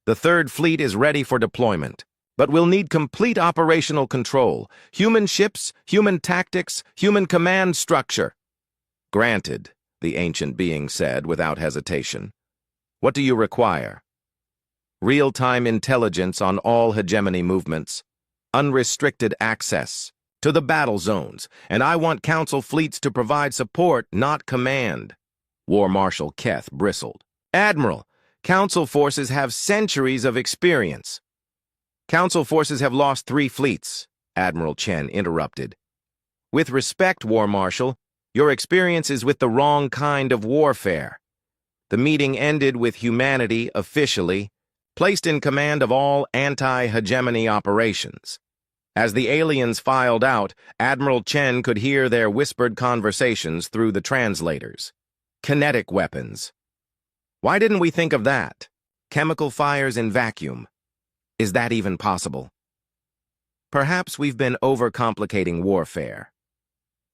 The Third Fleet is ready for deployment, but we'll need complete operational control. Human ships, human tactics, human command structure. Granted, the ancient being said without hesitation. What do you require? Real-time intelligence on all hegemony movements, unrestricted access to the battle zones, and I want Council fleets to provide support, not command. War Marshal Keth bristled. Admiral, Council forces have centuries of experience. Council forces have lost 3 fleets, Admiral Chen interrupted. With respect, War Marshal, your experience is with the wrong kind of warfare. The meeting ended with humanity officially placed in command of all anti-hegemony operations. As the aliens filed out, Admiral Chen could hear their whispered conversations through the translators. Kinetic weapons. Why didn't we think of that? Chemical fires in vacuum. Is that even possible? Perhaps we've been overcomplicating warfare.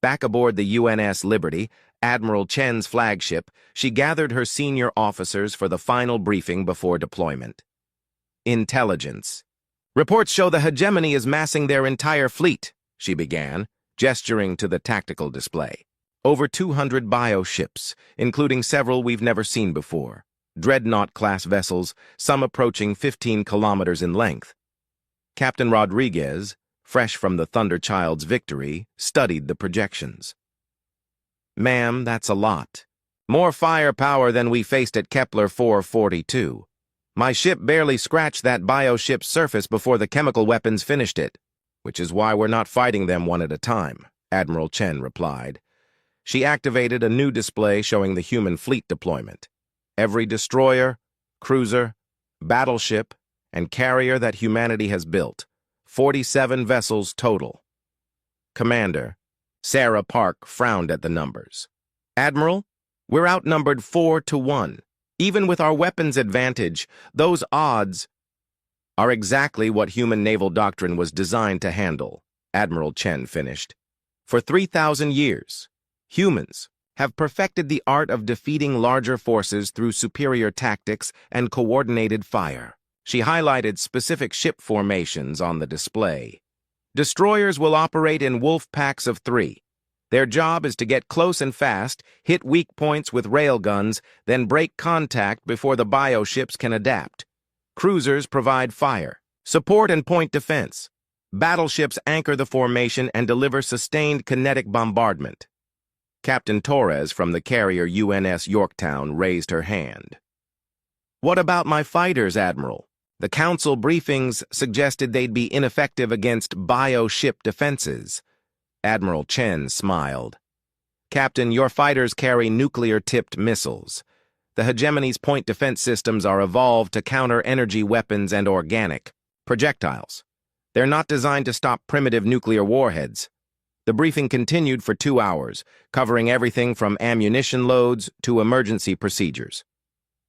Back aboard the UNS Liberty, Admiral Chen's flagship, she gathered her senior officers for the final briefing before deployment. Intelligence. Reports show the hegemony is massing their entire fleet, she began, gesturing to the tactical display. Over 200 bioships, including several we've never seen before. Dreadnought-class vessels, some approaching 15 kilometers in length. Captain Rodriguez, fresh from the Thunderchild's victory, studied the projections. Ma'am, that's a lot. More firepower than we faced at Kepler 442. My ship barely scratched that bioship's surface before the chemical weapons finished it, which is why we're not fighting them one at a time, Admiral Chen replied. She activated a new display showing the human fleet deployment. Every destroyer, cruiser, battleship, and carrier that humanity has built. 47 vessels total. Commander, Sarah Park frowned at the numbers. Admiral, we're outnumbered 4-1. Even with our weapons advantage, those odds are exactly what human naval doctrine was designed to handle, Admiral Chen finished. For 3,000 years, humans have perfected the art of defeating larger forces through superior tactics and coordinated fire. She highlighted specific ship formations on the display. Destroyers will operate in wolf packs of 3. Their job is to get close and fast, hit weak points with railguns, then break contact before the bioships can adapt. Cruisers provide fire, support, and point defense. Battleships anchor the formation and deliver sustained kinetic bombardment. Captain Torres from the carrier UNS Yorktown raised her hand. "What about my fighters, Admiral? The Council briefings suggested they'd be ineffective against bioship defenses." Admiral Chen smiled. "Captain, your fighters carry nuclear-tipped missiles. The hegemony's point defense systems are evolved to counter energy weapons and organic projectiles. They're not designed to stop primitive nuclear warheads." The briefing continued for 2 hours, covering everything from ammunition loads to emergency procedures.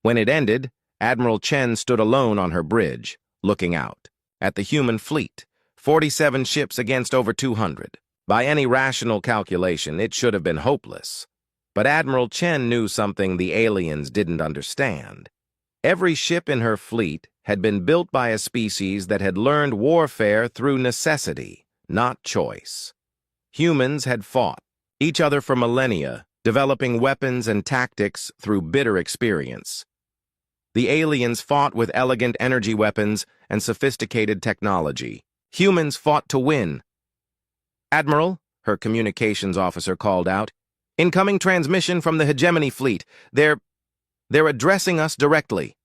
When it ended, Admiral Chen stood alone on her bridge, looking out at the human fleet, 47 ships against over 200. By any rational calculation, it should have been hopeless. But Admiral Chen knew something the aliens didn't understand. Every ship in her fleet had been built by a species that had learned warfare through necessity, not choice. Humans had fought each other for millennia, developing weapons and tactics through bitter experience. The aliens fought with elegant energy weapons and sophisticated technology. Humans fought to win. "Admiral," her communications officer called out, "incoming transmission from the hegemony fleet. They're addressing us directly."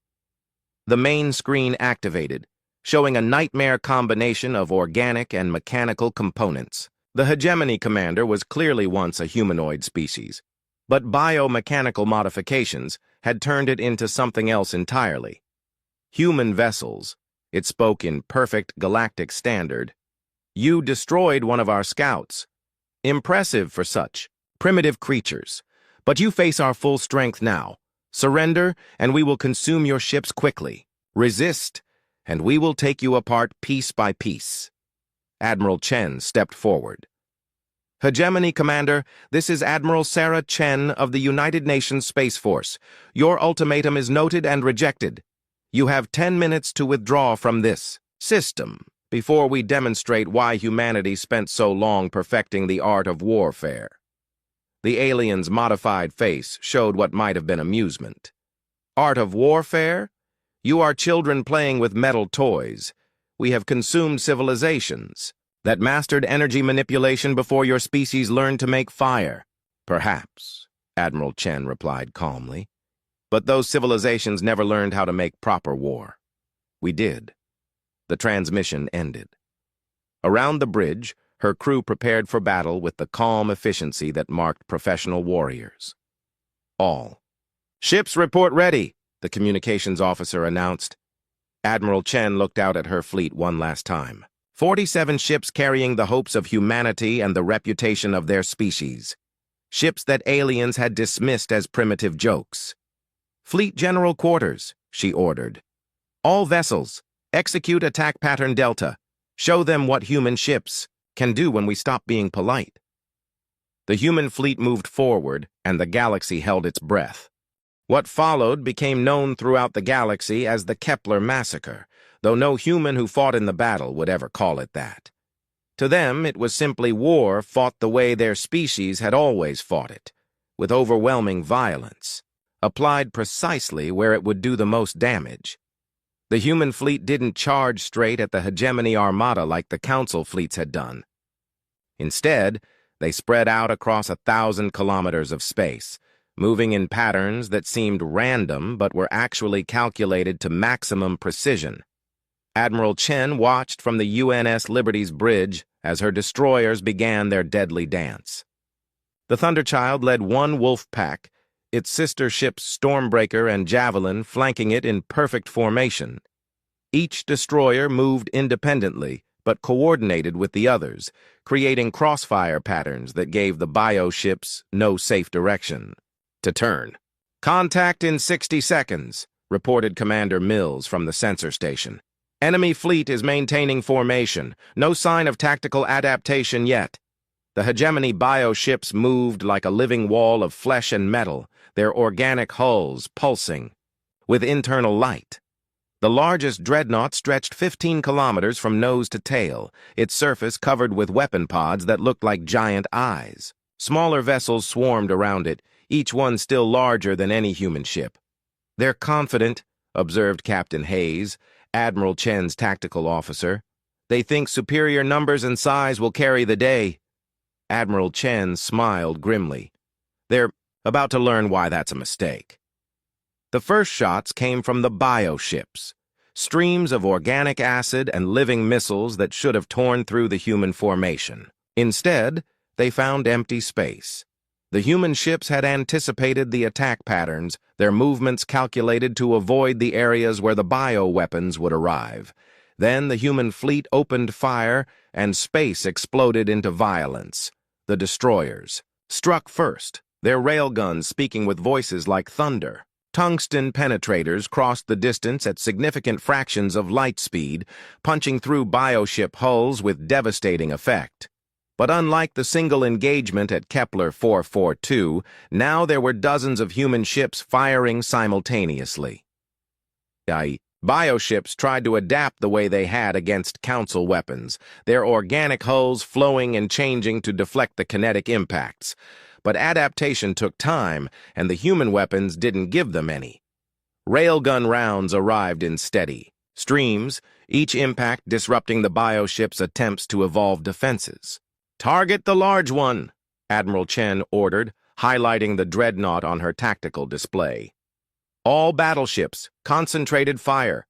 The main screen activated, showing a nightmare combination of organic and mechanical components. The hegemony commander was clearly once a humanoid species, but biomechanical modifications had turned it into something else entirely. Human vessels, it spoke in perfect galactic standard. "You destroyed one of our scouts. Impressive for such primitive creatures. But you face our full strength now. Surrender, and we will consume your ships quickly. Resist, and we will take you apart piece by piece." Admiral Chen stepped forward. "Hegemony Commander, this is Admiral Sarah Chen of the United Nations Space Force. Your ultimatum is noted and rejected. You have 10 minutes to withdraw from this system before we demonstrate why humanity spent so long perfecting the art of warfare." The alien's modified face showed what might have been amusement. "Art of warfare? You are children playing with metal toys. We have consumed civilizations that mastered energy manipulation before your species learned to make fire." "Perhaps," Admiral Chen replied calmly. "But those civilizations never learned how to make proper war. We did." The transmission ended. Around the bridge, her crew prepared for battle with the calm efficiency that marked professional warriors. "All ships report ready," the communications officer announced. Admiral Chen looked out at her fleet one last time. 47 ships carrying the hopes of humanity and the reputation of their species. Ships that aliens had dismissed as primitive jokes. "Fleet General Quarters," she ordered. "All vessels, execute attack pattern Delta. Show them what human ships can do when we stop being polite." The human fleet moved forward, and the galaxy held its breath. What followed became known throughout the galaxy as the Kepler Massacre, though no human who fought in the battle would ever call it that. To them, it was simply war fought the way their species had always fought it, with overwhelming violence, applied precisely where it would do the most damage. The human fleet didn't charge straight at the hegemony armada like the Council fleets had done. Instead, they spread out across 1,000 kilometers of space, moving in patterns that seemed random but were actually calculated to maximum precision. Admiral Chen watched from the UNS Liberty's bridge as her destroyers began their deadly dance. The Thunderchild led one wolf pack, its sister ships Stormbreaker and Javelin flanking it in perfect formation. Each destroyer moved independently, but coordinated with the others, creating crossfire patterns that gave the bioships no safe direction to turn. "Contact in 60 seconds, reported Commander Mills from the sensor station. "Enemy fleet is maintaining formation. No sign of tactical adaptation yet." The hegemony bioships moved like a living wall of flesh and metal, their organic hulls pulsing with internal light. The largest dreadnought stretched 15 kilometers from nose to tail, its surface covered with weapon pods that looked like giant eyes. Smaller vessels swarmed around it, each one still larger than any human ship. "They're confident," observed Captain Hayes, Admiral Chen's tactical officer. "They think superior numbers and size will carry the day." Admiral Chen smiled grimly. "They're about to learn why that's a mistake." The first shots came from the bioships, streams of organic acid and living missiles that should have torn through the human formation. Instead, they found empty space. The human ships had anticipated the attack patterns, their movements calculated to avoid the areas where the bioweapons would arrive. Then the human fleet opened fire, and space exploded into violence. The destroyers struck first, their railguns speaking with voices like thunder. Tungsten penetrators crossed the distance at significant fractions of light speed, punching through bioship hulls with devastating effect. But unlike the single engagement at Kepler 442, now there were dozens of human ships firing simultaneously. Bioships tried to adapt the way they had against Council weapons, their organic hulls flowing and changing to deflect the kinetic impacts. But adaptation took time, and the human weapons didn't give them any. Railgun rounds arrived in steady streams, each impact disrupting the bioship's attempts to evolve defenses. "Target the large one," Admiral Chen ordered, highlighting the dreadnought on her tactical display. All battleships, concentrated fire.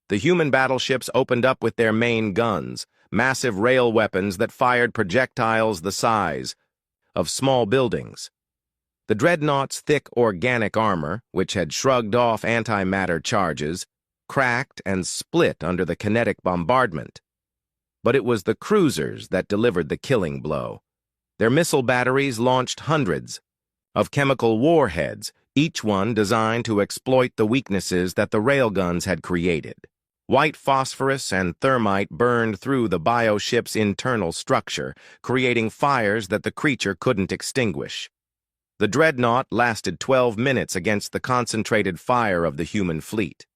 The human battleships opened up with their main guns, massive rail weapons that fired projectiles the size of small buildings. The dreadnought's thick organic armor, which had shrugged off antimatter charges, cracked and split under the kinetic bombardment. But it was the cruisers that delivered the killing blow. Their missile batteries launched hundreds of chemical warheads, each one designed to exploit the weaknesses that the railguns had created. White phosphorus and thermite burned through the bioship's internal structure, creating fires that the creature couldn't extinguish. The dreadnought lasted 12 minutes against the concentrated fire of the human fleet.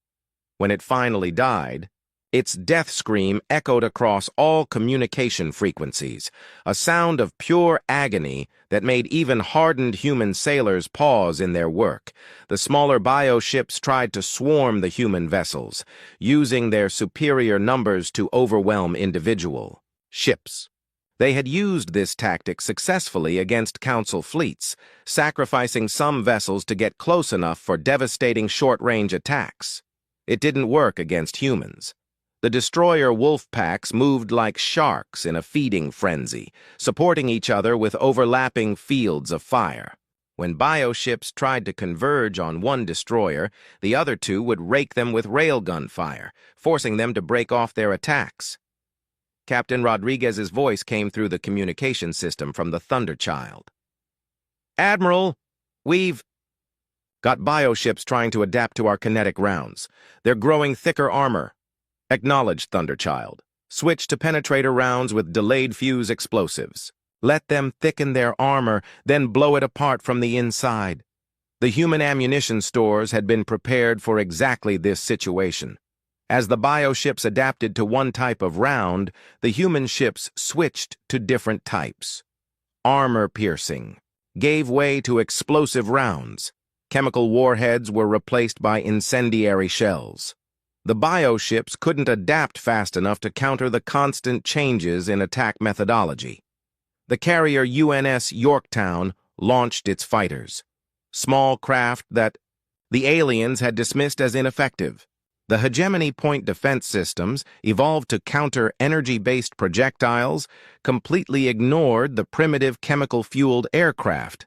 When it finally died, its death scream echoed across all communication frequencies, a sound of pure agony that made even hardened human sailors pause in their work. The smaller bioships tried to swarm the human vessels, using their superior numbers to overwhelm individual ships. They had used this tactic successfully against Council fleets, sacrificing some vessels to get close enough for devastating short-range attacks. It didn't work against humans. The destroyer wolf packs moved like sharks in a feeding frenzy, supporting each other with overlapping fields of fire. When bioships tried to converge on one destroyer, the other two would rake them with railgun fire, forcing them to break off their attacks. Captain Rodriguez's voice came through the communication system from the Thunderchild. "Admiral, we've got bioships trying to adapt to our kinetic rounds. They're growing thicker armor." "Acknowledged, Thunderchild. Switch to penetrator rounds with delayed fuse explosives. Let them thicken their armor, then blow it apart from the inside." The human ammunition stores had been prepared for exactly this situation. As the bioships adapted to one type of round, the human ships switched to different types. Armor-piercing gave way to explosive rounds. Chemical warheads were replaced by incendiary shells. The bioships couldn't adapt fast enough to counter the constant changes in attack methodology. The carrier UNS Yorktown launched its fighters, small craft that the aliens had dismissed as ineffective. The hegemony point defense systems, evolved to counter energy-based projectiles, completely ignored the primitive chemical-fueled aircraft.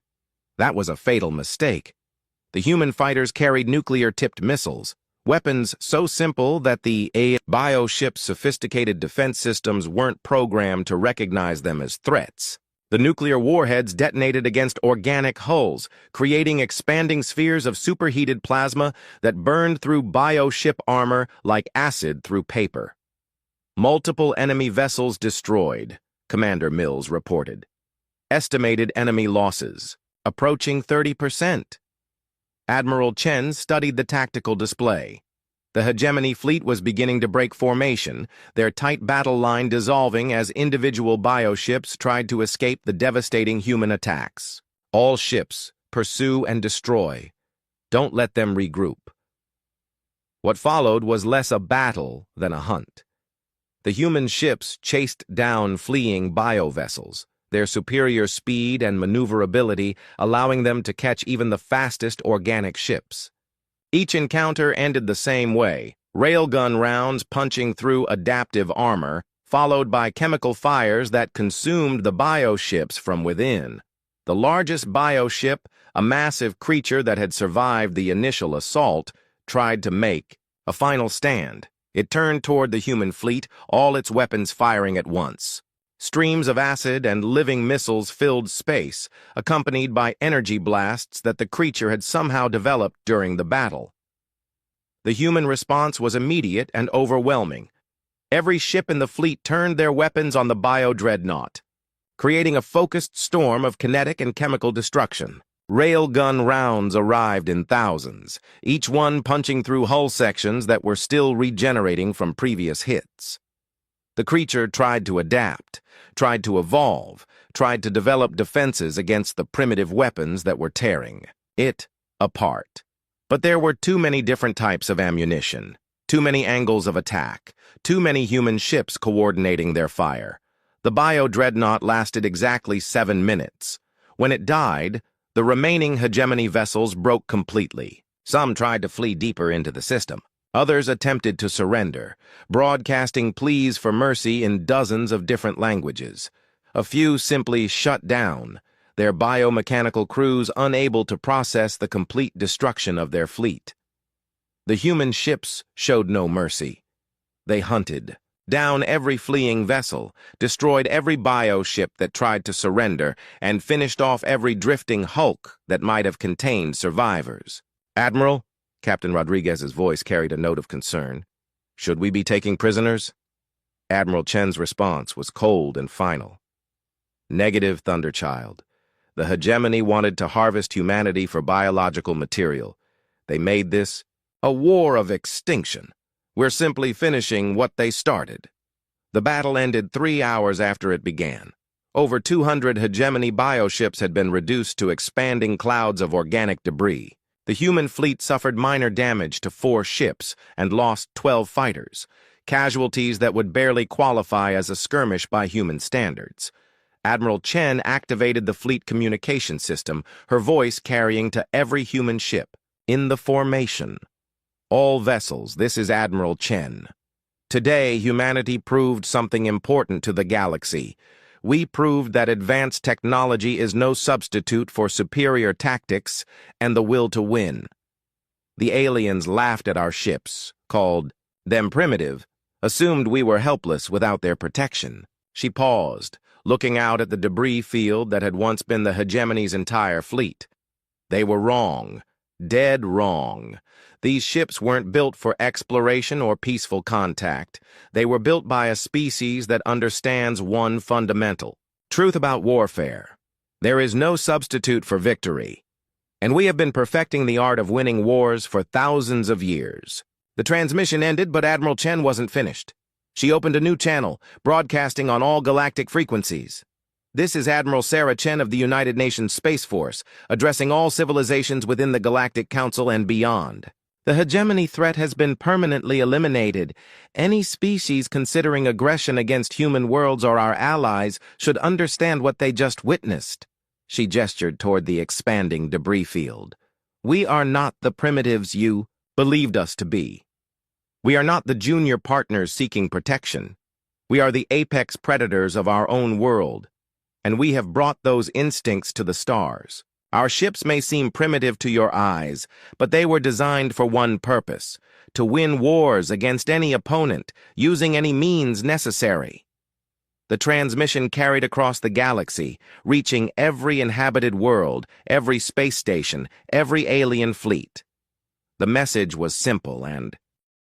That was a fatal mistake. The human fighters carried nuclear-tipped missiles, weapons so simple that the bioship's sophisticated defense systems weren't programmed to recognize them as threats. The nuclear warheads detonated against organic hulls, creating expanding spheres of superheated plasma that burned through bioship armor like acid through paper. "Multiple enemy vessels destroyed," Commander Mills reported. Estimated enemy losses, approaching 30%. Admiral Chen studied the tactical display. The hegemony fleet was beginning to break formation, their tight battle line dissolving as individual bioships tried to escape the devastating human attacks. All ships, pursue and destroy. Don't let them regroup. What followed was less a battle than a hunt. The human ships chased down fleeing biovessels, their superior speed and maneuverability allowing them to catch even the fastest organic ships. Each encounter ended the same way, railgun rounds punching through adaptive armor, followed by chemical fires that consumed the bioships from within. The largest bioship, a massive creature that had survived the initial assault, tried to make a final stand. It turned toward the human fleet, all its weapons firing at once. Streams of acid and living missiles filled space, accompanied by energy blasts that the creature had somehow developed during the battle. The human response was immediate and overwhelming. Every ship in the fleet turned their weapons on the bio-dreadnought, creating a focused storm of kinetic and chemical destruction. Railgun rounds arrived in thousands, each one punching through hull sections that were still regenerating from previous hits. The creature tried to adapt, tried to evolve, tried to develop defenses against the primitive weapons that were tearing it apart. But there were too many different types of ammunition, too many angles of attack, too many human ships coordinating their fire. The bio-dreadnought lasted exactly 7 minutes. When it died, the remaining hegemony vessels broke completely. Some tried to flee deeper into the system. Others attempted to surrender, broadcasting pleas for mercy in dozens of different languages. A few simply shut down, their biomechanical crews unable to process the complete destruction of their fleet. The human ships showed no mercy. They hunted down every fleeing vessel, destroyed every bioship that tried to surrender, and finished off every drifting hulk that might have contained survivors. "Admiral," Captain Rodriguez's voice carried a note of concern, "should we be taking prisoners?" Admiral Chen's response was cold and final. "Negative, Thunderchild. The hegemony wanted to harvest humanity for biological material. They made this a war of extinction. We're simply finishing what they started." The battle ended 3 hours after it began. Over 200 hegemony bioships had been reduced to expanding clouds of organic debris. The human fleet suffered minor damage to 4 ships and lost 12 fighters, casualties that would barely qualify as a skirmish by human standards. Admiral Chen activated the fleet communication system, her voice carrying to every human ship. "In the formation. All vessels, this is Admiral Chen. Today, humanity proved something important to the galaxy. We proved that advanced technology is no substitute for superior tactics and the will to win." The aliens laughed at our ships, called them primitive, assumed we were helpless without their protection. She paused, looking out at the debris field that had once been the hegemony's entire fleet. They were wrong. Dead wrong. These ships weren't built for exploration or peaceful contact. They were built by a species that understands one fundamental truth about warfare. There is no substitute for victory. And we have been perfecting the art of winning wars for thousands of years. The transmission ended, but Admiral Chen wasn't finished. She opened a new channel, broadcasting on all galactic frequencies. "This is Admiral Sarah Chen of the United Nations Space Force, addressing all civilizations within the Galactic Council and beyond. The hegemony threat has been permanently eliminated. Any species considering aggression against human worlds or our allies should understand what they just witnessed." She gestured toward the expanding debris field. "We are not the primitives you believed us to be. We are not the junior partners seeking protection. We are the apex predators of our own world. And we have brought those instincts to the stars. Our ships may seem primitive to your eyes, but they were designed for one purpose: to win wars against any opponent, using any means necessary." The transmission carried across the galaxy, reaching every inhabited world, every space station, every alien fleet. The message was simple and